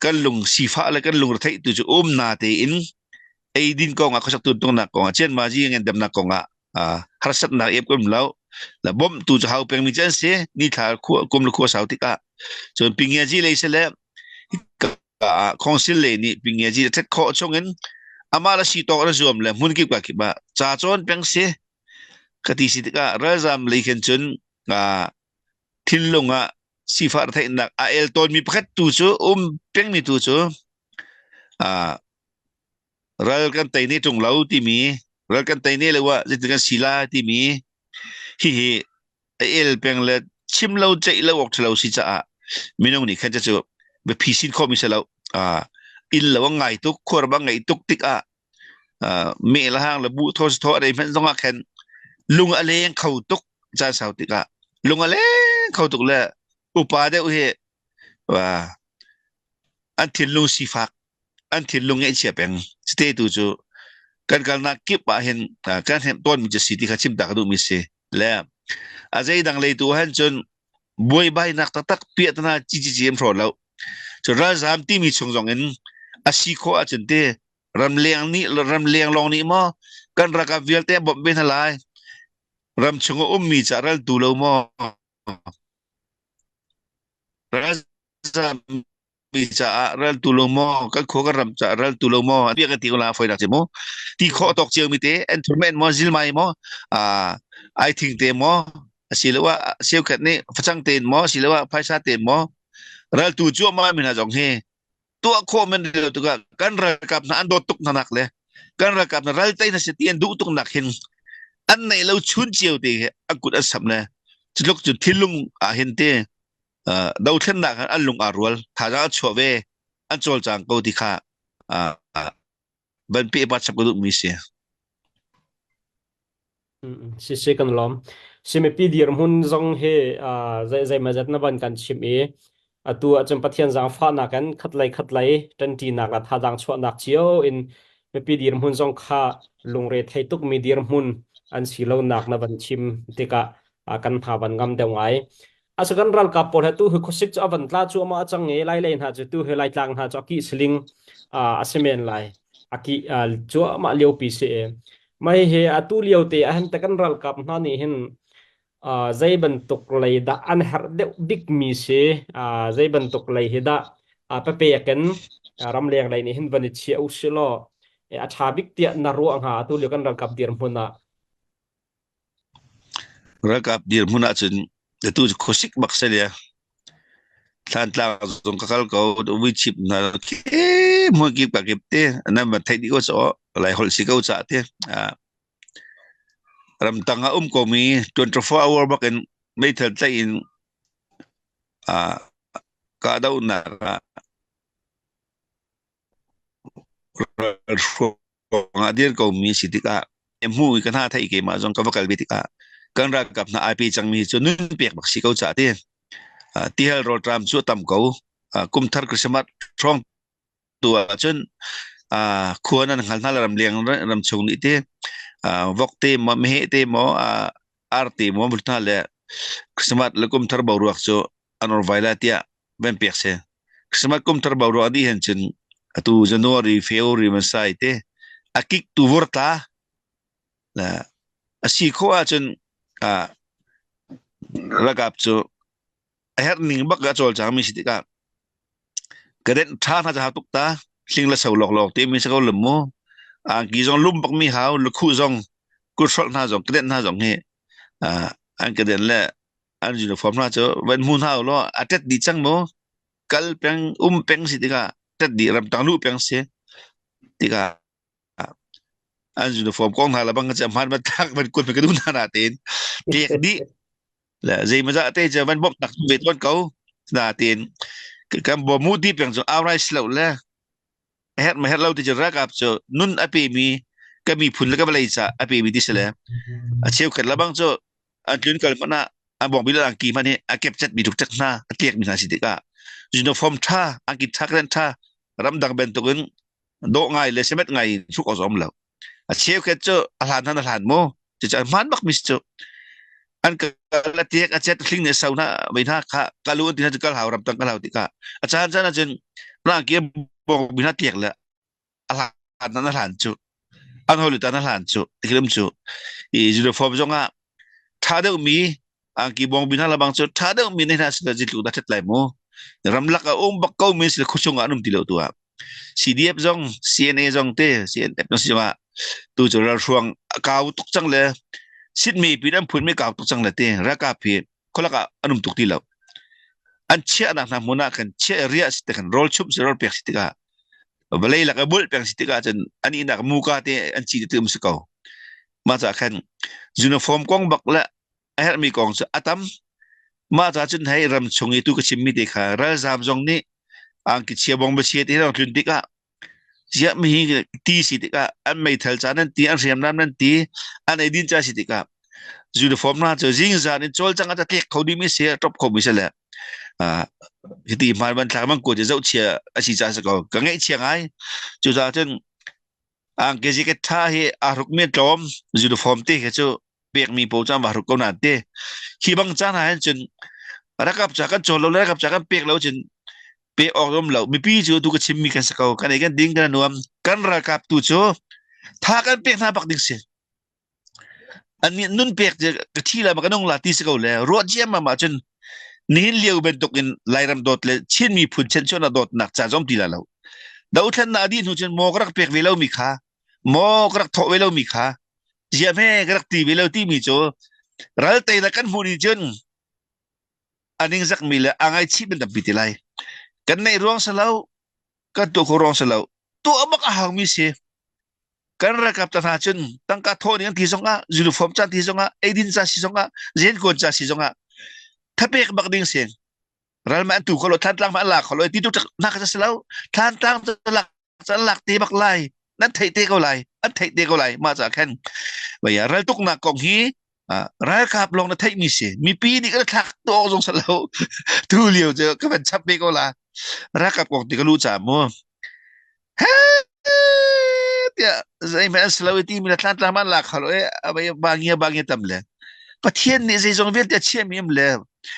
กันลงสีฟ้าแล้วกันลงรถไถตัวจะนาเตอินไอ้ดินกองเขาสักตัวตรงนักกองเช่นมาจีเงินดำนักกองฮาร์สัตนักเอฟก็มแล้วแล้วบ่มตัวจะหาเป็นมิจฉาเสียนี่ถ้าคุมลูกสาวติกาส่วนปิงเงียจีเลยเสียแล้วคอนซิลเลยนี่ปิงเงียจีเท็ดข้อชงเงินอามาลาสีตอกระจวมเลยมุนกิบกับกิบะจ่าจวนเป็นเสียคดีสิติกาเรื่องจำเลยเห็นจนทิ้งลงสีฟ้าไทยนักเอลตอนมีพัดตัวจูเป็นมีตัวจูรัลกันไตนี่ตรงเราที่มีรัลกันไตนี่เลยว่าจะถึงศิลาที่มีฮิเอลเป็นเลยชิมเราใจเราออกเราสิจ้าไม่น้องนี่แค่จะแบบพิสิทธิ์ข้อมิสเราอินเราว่าไงตุกขวดบางไงตุกติกเมละห้างระบุโทษโทษอะไรมันต้องแค่ลุงอะไรยังเขาตุกจ้าสาวติกลุงอะไรเขาตุกเลยอุปาเดอุเฮว่าอันที่ลุงสีฟักอันที่ลุงไอเชียเป็นสเตตุจูกันนักกิบเห็นการเห็นต้นมีจะสิที่เขาชิมดักดูมิเซแล้วอาจจะดังเลยตัวเห็นจนบวยใบนักตักเปียตนาจีเอ็มพรอแล้วจนราชามที่มีชงจงเงินอาศิโคอาจจะเตะรำเลียงนี้รำเลียงลองนี้มั้งกันรักกับเวลเตะบ่เป็นอะไรรำชงมีจารัลตูเลมั้งราชา bisa ral tulomo kan ko karam cha ral tulomo bi ka ti ko la foi na che mo ti kho tok che mi te en thurmen mo zil mai mo I think te mo silawa siu khat ni phachang ten mo silawa phaisa ten mo ral tu chu ma mi na jong he tu kho men de tu kan ra kap na an do tuk na nak le kan ra kap na ral tai na se tien du tuk nak hin an nei lo chun chiu te akut asam na chulok chu thilung hin te đầu tiên là anh lùng à ruột thà ra chỗ về anh cho rằng câu thì khá bên phía bắt sắp có được mi xe si kan lom si me pi dir mun zong he zai ma zat na ban kan chim tu acham pathian jang fa na kan khat lai tan ti nak la tha jang chwa nak chiao in me pi dir mun zong kha lung re thai tuk mi dir mun an si lo nak na ban chim tika kan pha ban ngam de ngai asagan ral ka por tu hu khosik cha van tla chu ma chang nge lai len ha chu tu he lai tlang ha cha ki sling asemen lai aki chu ma leo pi se mai he atu leo te han takan ral kap na ni hin zai ban tuk lai da an har de dik mi se zai ban tuk lai he da pa pe yaken ram leng lai ni hin ban chi au se lo a tha bik tia na ru ang ha tu leo kan ral kap dir huna rakap dir muna chun tu khosik bakselia than tla zong kakal ko wi chip na ke mo ki pa kepte na ma thai di ko so lai hol si ko cha te ram tanga ko mi 24 hour baken mai thal tai in ka dau na ngadir ko mi sitika emu kan ha thai ke ma zong ka vakal betika kan ra kap na IP chang mi chu nun pek bak si ko cha te ti hel ro tram chu tam ko kum thar krismat thong tua chun khuan an hal nal ram leng ram chung ni te vok te ma me te mo arte mo bulta le krismat le kum thar baw ruak chu anor vaila tia ben pek se krismat kum thar baw ru adi hen chun tu january february masai te akik tu vorta la asi kho a chun ragap chu her ning bak ga chol chang mi sitika kaden tha na ja tuk ta sing la sau lok lok te mi sa ko lum mo gi jong lum bak mi haw lu khu jong ku sol na jong kaden na jong he an kaden le an uniform na cho wen mun haw lo atet di chang mo kal peng peng sitika tet di ram tang lu peng se tika an uniform kong na la bang cha man ma tak man kun pe ka du na ten tek di là gì mà dạ tê giờ vẫn bốc đặc về tuần cấu là tiền cái bộ mũ tiếp bằng rồi ao rai slow là มาเฮ็ดเราที่จะรักกับโจนุ่นอภิมีก็มีผลแล้วก็อะไรจ้ะอภิมีที่เสลเชียวขัดละบังโจอันลุนกันมันนะอันบอกบิลลังกีมันนี่อันเก็บจัดมีทุกจัดหน้าอันเตียกมีนาสิติกายูนิฟอร์มท่าอันกิทักเรนท่ารำดังเบนตุกันโดง่ายเลยเสม็ดง่ายชุกอสมแล้วเชียวขัดโจอาหารท่านอาหารโมจะมันบักมิสโจอันก็ละเตียกอาจารย์ทิ้งในเสาหน้าไม่ท่าค่ะกาลูนที่นั่นจะกาลหารำตังกาลหาติกาอาจารย์อาจารย์ร่างเกียบอกบินาเตียกเลย alarm na lancho an holu ta na lancho tikrim chu I uniform zonga thade mi ang ki bong bina labang chu thade mi ne na sila jitlu da tet lai mo ramlak a bak ko mi sila khusung anum tilo tua CDF zong CNA zong te CNF no siwa tu chu ra ruang kaw tuk chang le sit mi pi dam phun mi kaw tuk chang le te ra ka phi kholaka anum tuk tilo an chia na mona kan chia ria sit kan roll chup zero pek sitika balay la kabul pek sitika chen ani na muka te an chi te tum sikaw ma cha khan uniform kong bak la a mi kong sa atam ma cha chen hai ram chungi tu ka chimmi te kha ra zam jong ni ang ki chia bong ba chia te ra tlun tika chia mi ti sitika an mai thal cha nan ti an riam nam nan ti an ai din cha sitika uniform na cho jing za ni chol chang ata tek khodi mi se top kho mi se la thì mà bạn làm bằng của dấu chia chỉ ra sẽ có ngay chia ngay chú ra trên cái gì cái tha hi rục miên trộm dù form tê cái chú việc mi bố cha mà rục câu nào tê khi bằng cha này trên ra gặp cha cái chỗ lâu ra gặp cha cái việc lâu trên việc ở trong lâu mi pi chú tu cái chim mi cái sẽ có cái này cái đinh cái nuông cái ra gặp tu chú tha cái việc na bạc đinh se anh nun việc cái thi là mà cái nông là tí sẽ có lẽ ruột chiêm mà trên nihin liu ben tokin lairam dot le chin mi phun chen chona dot nak cha jom tila lo dau than na di nu chen mo grak pek velo mi kha mo grak tho velo mi kha jia me grak ti velo ti mi cho ral te la kan huni chen aning zak mi le angai chi ben pitilai kan nei ruang salau kan to ko rong salau to amak ahang mi se kan ra kap ta na chen tang ka tho ni ti songa uniform cha ti songa edin cha si songa zen kon cha si songa tapi bak ding sen ral ma tu kalau tan tlang ma la kalau ti tu nak sa selaw tan tlang lak sa lak ti bak lai nan thai te ko lai an thai te ko lai ma cha khan vậy ral tuk na kong hi ral kap long na thai mi se mi pi ni ka thak to jong selaw tu liu je ka ban chap pe ko la ra kap kong ti ka lu cha mo ha tia zai ma selaw ti mi na tan tlang ma la kalau abai bangia tam leประเทศนี้จะจงเวียนแต่เชื่อมีมเลย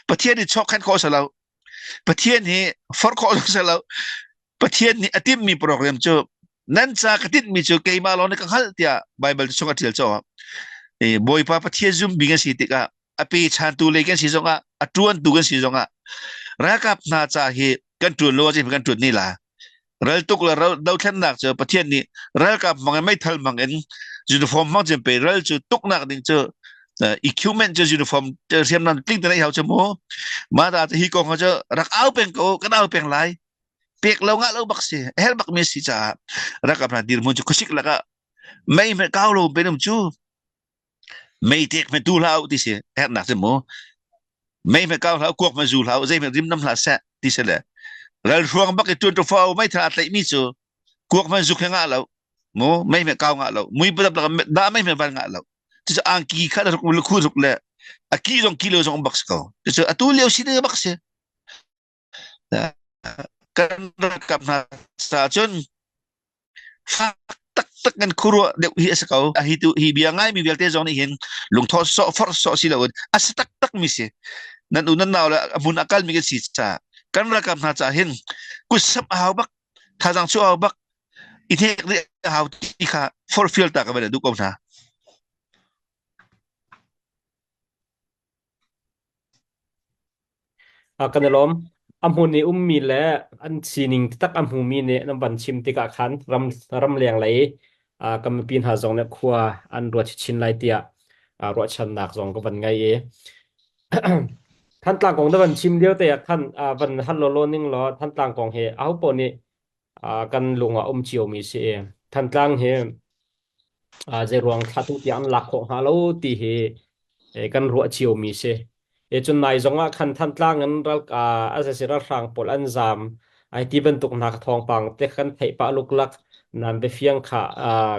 ประเทศนี้ชอบขันข้อสลาวประเทศนี้ฟอร์ข้อสลาวประเทศนี้อติมมีโปรแกรมจูนั่นจากติดมีจูเกย์มาลองในกังหัลเตียไบเบิลชงกัดเทียลจ้าบอยป้าประเทศซุ่มบิงกันสิติกะอภิชันตูเลยกันสิจงอ่ะตรวนตูกันสิจงรักกับนาจาเหกันตรวนโลจิกันตรวนนี่ล่ะเราตุกเราเราแค่หนักเจอประเทศนี้รักกับมันไม่ทันมันเองยูนิฟอร์มมันจะเป็นเราจะตุกหนักดิ่งเจอequipment cho uniform cho xem là tinh tế này học cho mô mà ta thì còn họ cho rắc áo bèn cổ cái áo bèn lại việc lâu ngã lâu bác sĩ hết bác mi sĩ trả rắc gặp là điều muốn cho có sức là cả mấy mẹ cao lâu bên ông chú mấy tiệc mẹ tu lao thì sẽ hết nặng cho mô mấy mẹ cao lao cuộc mà dù lao dây mẹ rim năm là sẽ thì sẽ là rồi ruộng bác cái tuần trâu phao mấy thằng lại mi chú cuộc mà dục ngã lâu mô mấy mẹ cao ngã lâu mấy bữa là đã mấy mẹ van ngã lâuจะอังกีข้าเราคุยคุยรุกเลยอากีจงกิโลจงบักสกอจะอัตุเลี้ยวสิเนี่ยบักเสียกันรักกับนาสาจนฟักตักกันครัวเดี๋ยวเฮียสกอฮิตุฮิบียงไงมีเวลเตจงนี่เห็นลงทอสฟอร์สสิละวันอาสตักมิเสียนั่นอุนันน่าละมุนอากาศมีกันสิจ้ากันรักกับนาจาเห็นกุศลเอาบักท่าจังชัวเอาบักอีเทกเรียเอาที่ข้าฟอร์ฟิลตากไปเลยดูกองท่ากันลมอัมหูนี่มีแลอันซีนิงตักอัมหูมีเนี่ยน้ำบันชิมติกะขันรำเลียงไหลกำปีนหาจงเนี่ยครัวอันรัวชินไหลเตียรัวชันหนักจงก็บันไงท่านต่างกองได้บันชิมเดียวแต่ท่านบันท่านโลนิ่งล้อท่านต่างกองเฮเอาปนนี่กันลุงเจียวมีเสียท่านต่างเฮจะรวงทัดทุกอย่างหลักของฮาโลตีเฮกันรัวเจียวมีเสียจนนายจงว่าคันท่านต่างนั้นรักอาจจะเสียร่างปวดอันจาม ไอที่บรรทุกหนักทองปังเตะกันไถปะลุกลักนั่นไปเฟียงขา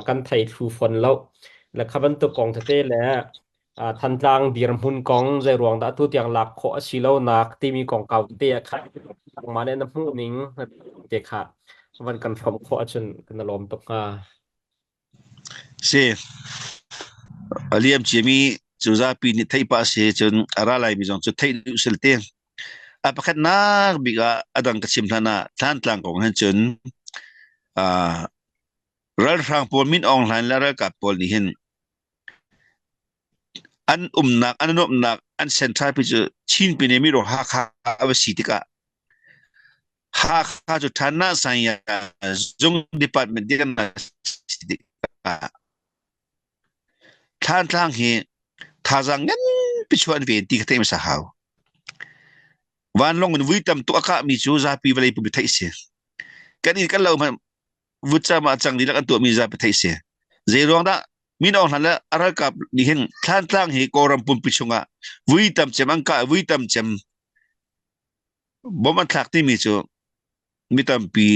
กันไถทูฝนแล้วขับบรรทุกกองเตะแล้วทันจางดีรมุนกองใจรวงดาตุที่ยังหลักขอชิโลนักที่มีกองเก่าเตะขัดมาในน้ำหูนิ่งเตะขาวันกันฟอมขอจนกันลมตกเสียเลียมเจมีจูซาปีนิไทยภาษาจนอะไรไลบิจงจุดไทยดูสิลเตนอาพักนักบิกาอดังกชิมธนาท่านตลังของฮันจนอ่ารัฐทางพลมินออนไลน์และรัฐกับพลนี่เห็นอันนักอันนบนักอันเซ็นทรัลพิจชินปีนี้มีโรหะข้าอวสิติกาหาข้าจุดฐานะสัญญาจงดีพาร์ตเมนต์เดียนสิติกาท่านทางเฮท่าจังเงินพิชวันเวทีกเตมสหาววันลงวิตัมตัวข้ามีจูซาปีเวลัยปุ่มไทยเสียกันนี้กันเรามันวุฒิมาจังดีแล้วกันตัวมีซาปีไทยเสียเจรวงดามีน้องนั่นแหละอะไรกับนี่เห็นท่านทางเฮกอรัมปุ่มพิชงะวิตัมเจมันกะวิตัมเจมบ่มันทักที่มีจูมีตัมปี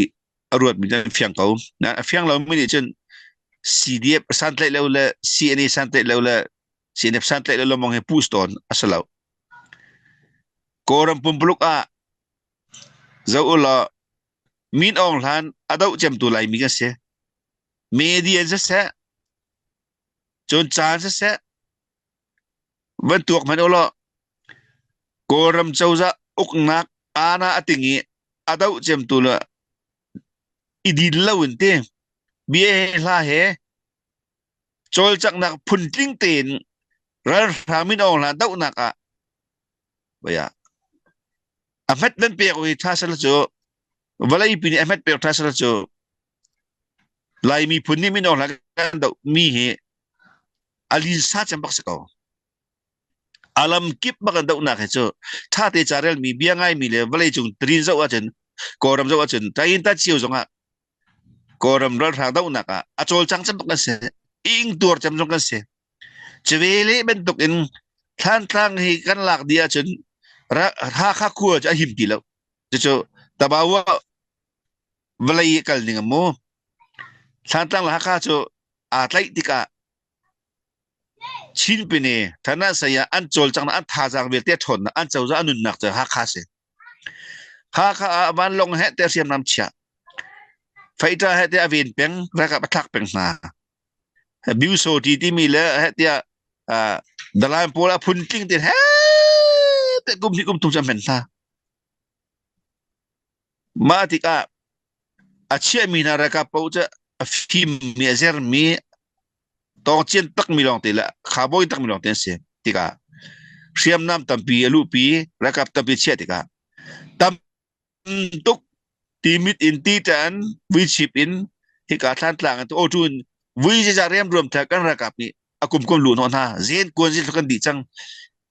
อรวดมีตัมเฟียงเขานะเฟียงเราไม่ได้จน CDF สันเตเลวละ CNA สันเตเลวละ CNF สันเตเลวละมองให้ผู้สตอนอัสลาวกอรัมปุ่มปลุกเจ้าอุลามินอองหลานอดาวจำตัวไลมีกันเสียเมดีอันเสียจนจานเสียวันตัวมันอุลากอรัมเจ้าจะอุกนักอาณาอติงีอดาวจำตัวละอีดีลาวันเตเบียลาเฮจอลจากนักพุ่นทิ้งเตนรัฐรามินอองหลานดาวนักอะบอยาอเมดนั่นเปียกวิทัศน์ละโจวลายปีนี้อเมดเปียกทัศน์ละโจลายมีพุ่นนี่มินอองหลานกันดาวมีเฮอลินซาจำปักสกาวalam kip makan dau nak hecho tha te charel mi biangai mi le balai chung trin zo achen koram zo achen tain ta chiu zonga koram ral thang dau nak a achol chang cham kan se ing tur cham jong kan se chwele ben tok in than tang hi kan lak dia chen ra ha kha khu cha him ti lo cho tabawa balai kal ning mo than tang la kha cho a tlai tikaชินปีนี้ท่านั้นเสียอันโจลจังนะอันท่าจังเวทีทนนะอันเจ้าจะอันนุนนักจะฮักคาเสฮักคาบ้านลงเหตุเสียมน้ำเชี่ยไฟตาเหตุอเวนเปียงแล้วก็ปัทักเปียงนาบิวโซทีที่มีเลยเหตุดลายโพลาพุ่นติ้งติดเฮ้แต่กุมที่กุมตุ้งจำเป็นซะมาติกาอาเชี่ยมีนารักกับปูจะฟิมมีเซอร์มีต้องเชียนตักมิลองเตละข้าบอยตักมิลองเตนเสียติกาเสียมน้ำตั้มปีลูปีรักกับตั้มปีเชียติกาตั้มตุกทีมิดอินตีจันวิชิปอินที่กาท่านต่างกันตัวโอทุนวิจะเรียมรวมแทกันรักกับนี่อากุมกุมหลุนหัวหน้าเจนกวนเจนกันดีจัง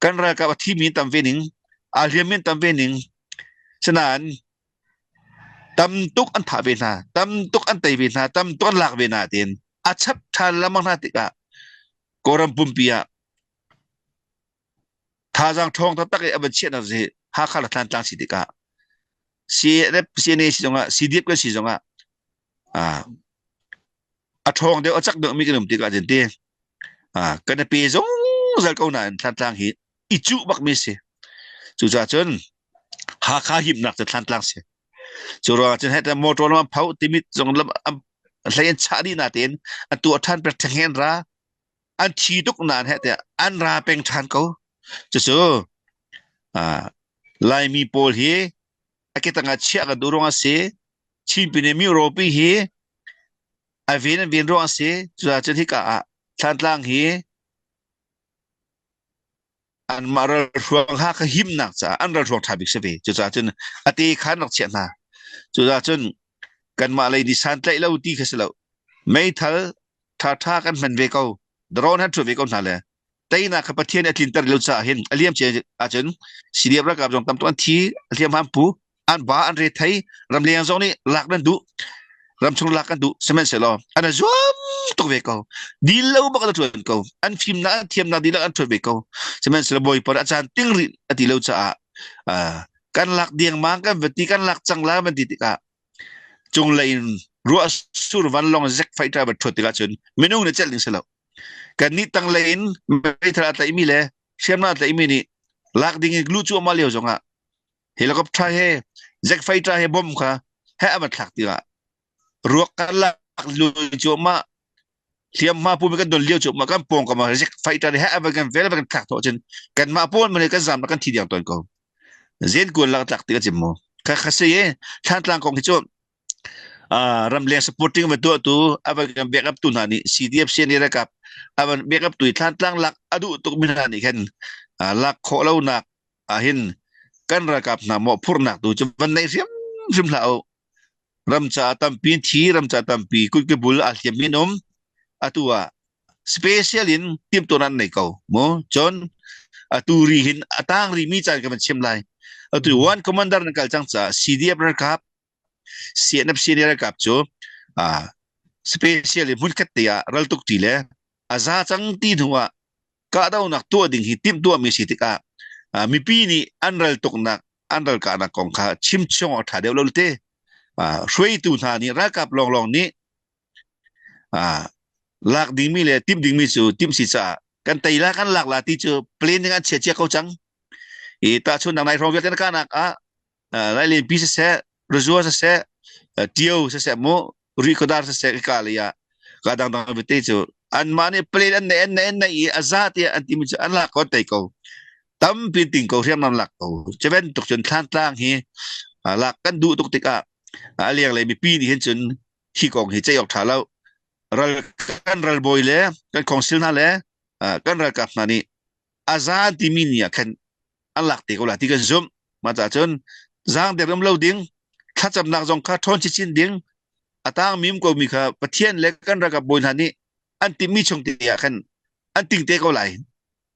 กันรักกับที่มีตั้มเวนิงอาเรียมินตั้มเวนิงฉะนั้นตั้มตุกอันถาเวนาตั้มตุกอันไตเวนาตั้มตุกอันหลักเวนาเตียนอาชับทันละมังนาติกะกอรัมปุ่มปียท่าจังทองทับตักเอเวเชียนอะไรฮักขลัทันตังสิติกะซีเรปซีเนสิจงะซีดีฟก็สิจงะอาทองเดียวอาจักเดมีกันหนุ่มติกะเจนเตกันเปจงจัลกาวนันทันตังฮิอิจูบักมิเสจูจ่าจนฮักขาหิมนักจะทันตังเสจูรอจนให้แต่มอตรมันเผาติมิตจงลำเลียนชาดีนาเตียนอันตัวท่านเป็นทางเห็นราอันชีตุกนานเหตุอันราเป็นทานเขาจะสู้ลายมีโพลเฮอากิตังอาเชียกันดูรองอาเซชิมเป็นมิโรปีเฮอาเวียนรองอาเซจุดจะที่กะท่านล่างเฮอันมาเราช่วงฮักหิมนักจ้ะอันเราช่วงทาบิกเสวีจุดจนอติขันนักเชียนาจุดจนกันมาเลยดิสันไลเล่าตีขึ้นแล้วไม่ทันท่ากันมันเวก้าดรอนฮัทช่วยเวก้านั่นแหละแต่อีน่ะขับเทียนอัตินเตอร์เลี้ยวจ้าเห็นอเลียมเจอาจารย์สิเดียบรักกับจงตำตัวอันทีอเลียมฮัมปูอันบ้าอันเรทไทยรำเลียงจงนี่หลักนั่นดูรำชงหลักกันดูเสมัยเสร็จแล้วอันนั้นจวมตัวเวก้าดีเล่าบักตัวเวก้าอันฟิล์มน่ะเทียมน่ะดีเล่าอันตัวเวก้าเสมัยเสร็จบ่อยพออาจารย์ติ้งริอติเลี้ยวจ้า กันหลักเดียงมังกันเวทีกันหลักจังละมันติดกะจงเลยรัวสุรวันลองเซ็กไฟตราบัดทติกาชนเมนูเนี่ยเจลิงเสลากันนี้ตั้งเลยไม่ทราบแต่อีมีเลยเชื่อมนาแต่อีมีนี่หลักดิ่งกลูจูมาเลี้ยวจงอ่ะเฮลิคอปเตอร์เฮเซ็กไฟตราเฮบอมค่ะเฮอบัดหลักติกะรัวกันหลักลูจูมาเทียมมาพูดกันโดนเลี้ยวจูมากันปงกันมาเซ็กไฟตราเฮอบัดกันเวลากันหลักตัวจนกันมาพูดมันกันจำกันทีเดียวตัวก็เซ็นกุลหลักติกาจิมโมค่ะข้าเสียท่านตลางของที่จูramliang supporting betul tu apa yang backup tu nani CDF sini rekap apa backup tu tlang lak adu untuk binani kan lak kholau nak ahin kan rekap na mo purnak tu cuman nai sim lau ramca tampi thi ramca tampi kul ke bul al minum atua specialin tim tu nan nai kau mo John atu rihin atang ri mi chan ka sim lai atu one commander nakal changcha CDF rekap CNF senior kap cho specially mulkat tia ral tuk tile aza chang ti thuwa ka dau nak to ding hi tim to mi sitika mi pi ni anral tuk nak anral ka na kong kha chim chong tha de lolte shui tu tha ni ra kap long long ni lak ding mi le tim ding mi chu tim si cha kan tai la kan lak la ti chu plain ngan che che ko chang e ta chun nang nai ro vet ka nak lai le pi se resource se tiêu se mo recordar se kalia kadang dang bete chu an mane play an ne i azat ya anti mi an la ko tai ko tam pi ting ko riam nam lak ko cheven tuk chun than tlang hi lak kan du tuk tika aliang le mi pi ni hen chun hi kong hi che yok tha lo ral kan ral boy le kan council na le kan ral kap na ni azat ti min ya kan an lak ti ko la ti kan zum ma cha chun zang de ram lo dingข้าจำนักจงข้าทอนชินดิ้งอาตางมิมก็มีข้าประเทศเล็กกันระกับบนหันนี้อันที่มีชงตียาขันอันติงเตะก็ไหล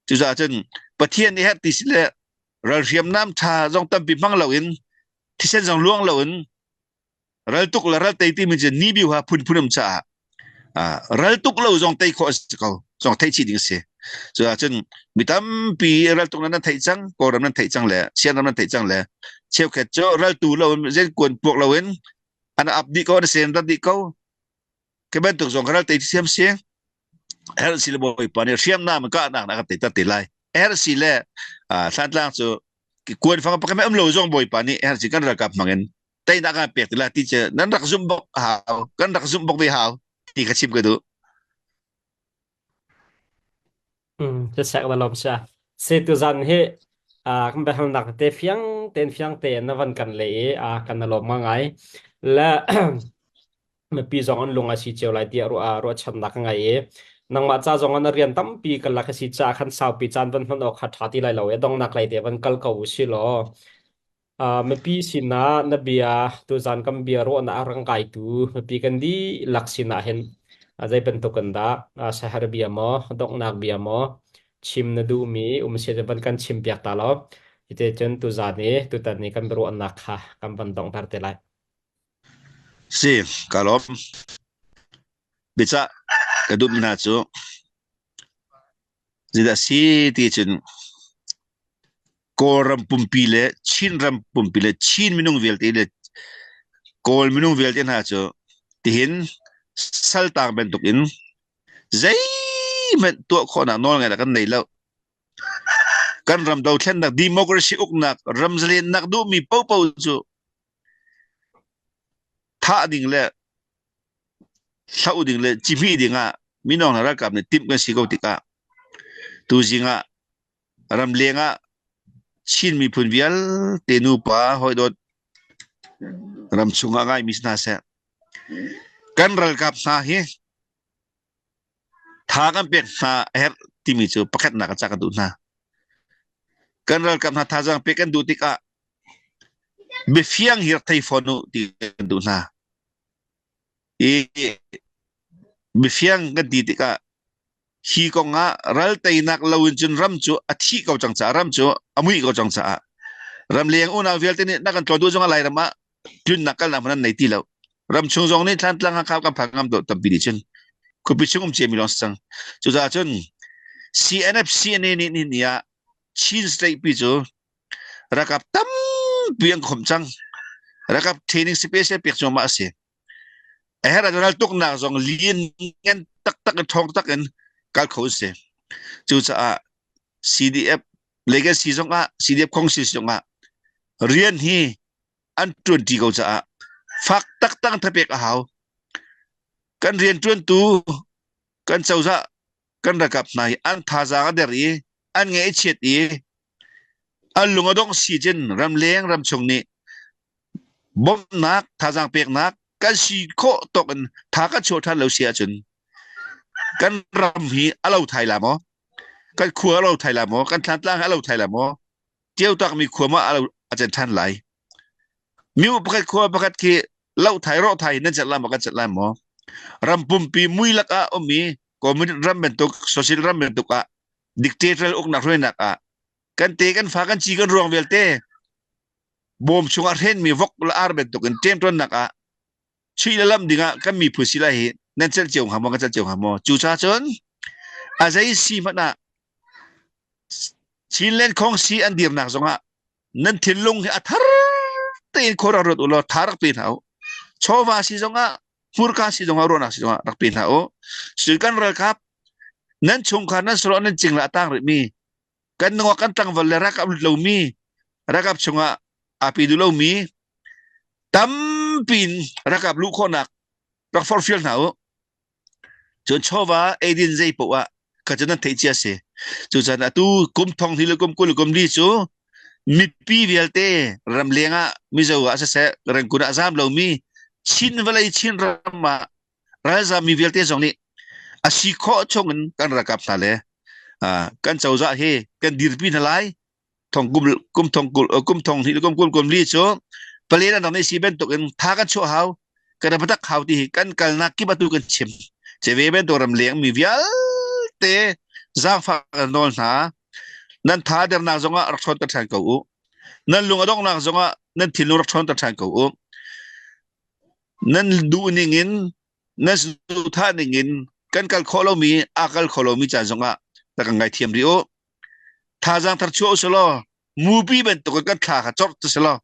จุดจนประเทศนี้ฮะติสเลเราเรียมน้ำชาจงตั้มปีมังเหล่าอินที่เส้นจงล่วงเหล่าอินเราตุกละเราเตะที่มันจะนิบิวฮะพุ่นน้ำชาเราตุกเหล่าจงเตะข้อสเขาจงเตะชีดิ้งเสียจุดจนมีตั้มปีเราตุกนั้นเตะจังก็เรานั้นเตะจังแหละเชียนนั้นเตะจังแหละเชี่ยวแค่เจ้าเราตูเราเล่นกวนพวกเราเองอันอับดีก็ได้เสียนตัดดีก็แค่เป็นตัวสองเราติดเสียมเสียงเอร์ซิลบอยปานเสียมน้ำมันก็หนักนะครับติดตัดติดไล่เอร์ซิลสัตว์ล่างจะกวนฟังปากไม่อมโลจงบอยปานนี้เอร์ซิกันระกับมังเงินแต่นักการเปียกติดไล่ที่จะนั้นรักซุ่มบกหาวกันรักซุ่มบกไม่หาวที่กระชิบกันดูจะแสกมาลมใช่เซตุจันเฮkan behang nak te fiang ten fiang te na van kan le kan na lom ngai la me pi zong an lunga si cheu lai ti ro chan nak ngai nang ma cha zong an rian tam pi kan la ka si cha khan sau pi chan van hon ok kha thati lai lo e dong nak lai te van kal ko si lo me pi sina na bia tu zan kam bia ro na rang kai tu me pi kan di laksina hen azai ben to kan da sahar bia mo dong nak bia mo chim na du mi se ban kan chim piak ta lo ite chen tu za ni tu ta ni kan bro an nak kha kan ban dong tar te lai si kalom bisa kadum na chu zida si ti chun koram pumpile chin minung vel te le kol minung vel te na chu tihin sal tang ben tuk in zai men to khona nol ngai kan nei lo kan ram dau thlen nak democracy uk nak ramzlen nak du mi pau pau chu tha ding le sau ding le chimi dinga minong na rakap ne tip kan siko tika tu jinga ram lenga chin mi phun vial tenu pa hoi dot ram chunga ngai misna se kan ral kap sa hi tha kan pek sa her timi chu pakat na ka chak du na kan ral kap na tha jang pek kan du tika be fiang hir thai phonu ti du na be fiang ga di tika hi ko nga ral tai nak lawin chun ram chu athi ko chang cha ram chu amui ko chang cha ram leng una vel te ni na kan to du jong lai rama tun nakal na man nei ti lo ram chung jong ni than tlang kha ka phangam do tam bi di chen ko pi chung che mi long sang chu za chun CNF CNN ni ya chin state pi chu rakap tam เปียงขมจังแล้วก็เทรนนิ่งสเปเชียลเปียกจงมาเสียada donal tuk na zong lien ngen tak thong tak en kal kho se chu cha CDF legacy zong CDF khong si zong rian hi an 20 ko cha fak tak thapek a hau kan rian 22 kan chauza kan rakap nai an thaza ga deri an nge chet i an lungadong si jen ram leng ram chung ni bom nak thazang pek nak kan si kho token tha ka cho than lo sia chun kan ram hi alo thai la mo kan khua alo thai la mo kan thlan tlang alo thai la mo tieu tak mi khua ma alo achen than lai miu pakat khua pakat ki lau thai ro thai nan chat la ma kan chat la mo ram pum pi mui laka omi community ram bentuk social ram bentuk dictatorial ok nak roi nak kan te kan fa kan chi kan ruang velte bom chunga hen mi vok la ar bentuk kan tem ton nak chui la lam dinga kan mi phusila hi nan chel cheung hamo kan chel cheung hamo chu cha chon azai si mana chinlen khong si an dir nak zonga nan thilung hi athar te khora rot ulo tharak pin hau chowa si zonga murka si zonga ro nak si zonga rak pin hau silkan ral kap nan chung khan nan sro nan chingla tang ri mi kan ngo kan tang wal rak ab lo mi rakap chunga api du lo mi tam pin rakap lu khonak rak for fiel hau chon chowa edin zai po ka chana thei chia se chu chana tu kum thong hi lo kum kul kum li chu mi pi velte ram lenga mi zo asa se ran kuna zam lo mi chin walai chin rama raza mi velte jong ni asi kho chongen kan rakap ta le kan chauza he kan dir pi na lai thong kum thong hi lo kum li chu palena dong ni si ben to kan tha ka chu hau kan patak hau ti kan kal na ki batu kan chim che ve ben to ram leng mi vial te zang fa nol na nan tha der na zonga rakthon ta than ko u nan lunga dong na zonga nan thilu rakthon ta than ko u nan du ningin nan du tha ningin kan kal kholo mi akal kholo mi cha zonga ta kan ngai thiam ri o tha jang thar chu so lo mu pi ben to ka tha ka chor to so lo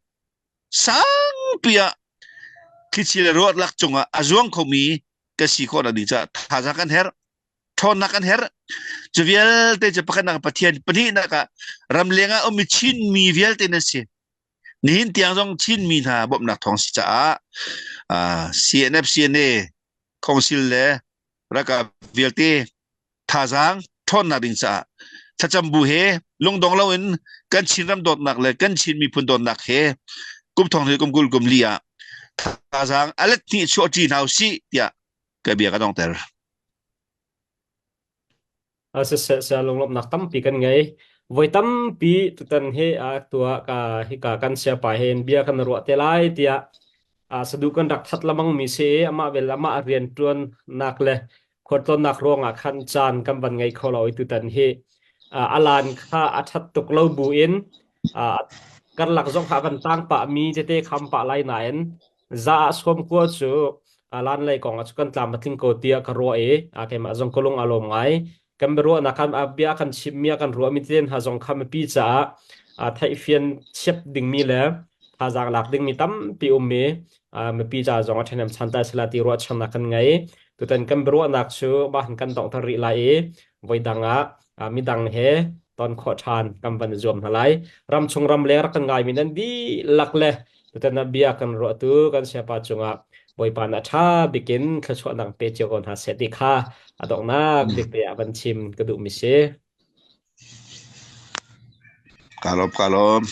sang pia kichile rot lak chunga azuang khomi ka si kho na di cha tha jang kan her thon na kan her chuvial te che pakan na pathian pani na ka ramlenga omi chin mi vial te na se nin tiang jong chin mi na bom na thong si cha CNF CNA council le raka vial te thazang thon na ding cha chacham bu he lungdong lawin kan chin ram dot nak le kan chin mi phun dot nak he kum thong le kum gul kum lia thazang alet ni cho ti nau si ya ka bia ka dong ter se long lop nak tam pi kan ngai voi tam pi tu tan he tua ka hi ka kan sia pa hen bia kan ro te lai tia sadu kan dak that lamang mi se ama vel ama rian tuan nak le khorton nak ronga khan chan kam ban ngai kholoi tu tan he alan kha athat tuk lo bu in kan lak zong kha kan tang pa mi je te kham pa lai na en za som ko chu alan lai kong chu kan tlam thing ko tia ka ro ke ma zong kolong alom ngai kan ro na kan abia kan chimia kan ro mi ten ha zong kham pi cha thai fian chep ding mi le ha jang lak ding mi tam pi me me pi cha zong athenam chanta sela ti ro chana kan ngai tu tan kan ro nak chu ba han kan tong thari lai voi danga mi dang he ton kho than kam ban zom halai ram chung ram le kan ngai mi nan di lak le tu tan bia kan ro tu kan sia pa chunga voi pa na tha bikin kha chwa nang pe che kon ha se ti kha adok nak dik pe ban chim ka du mi se kalom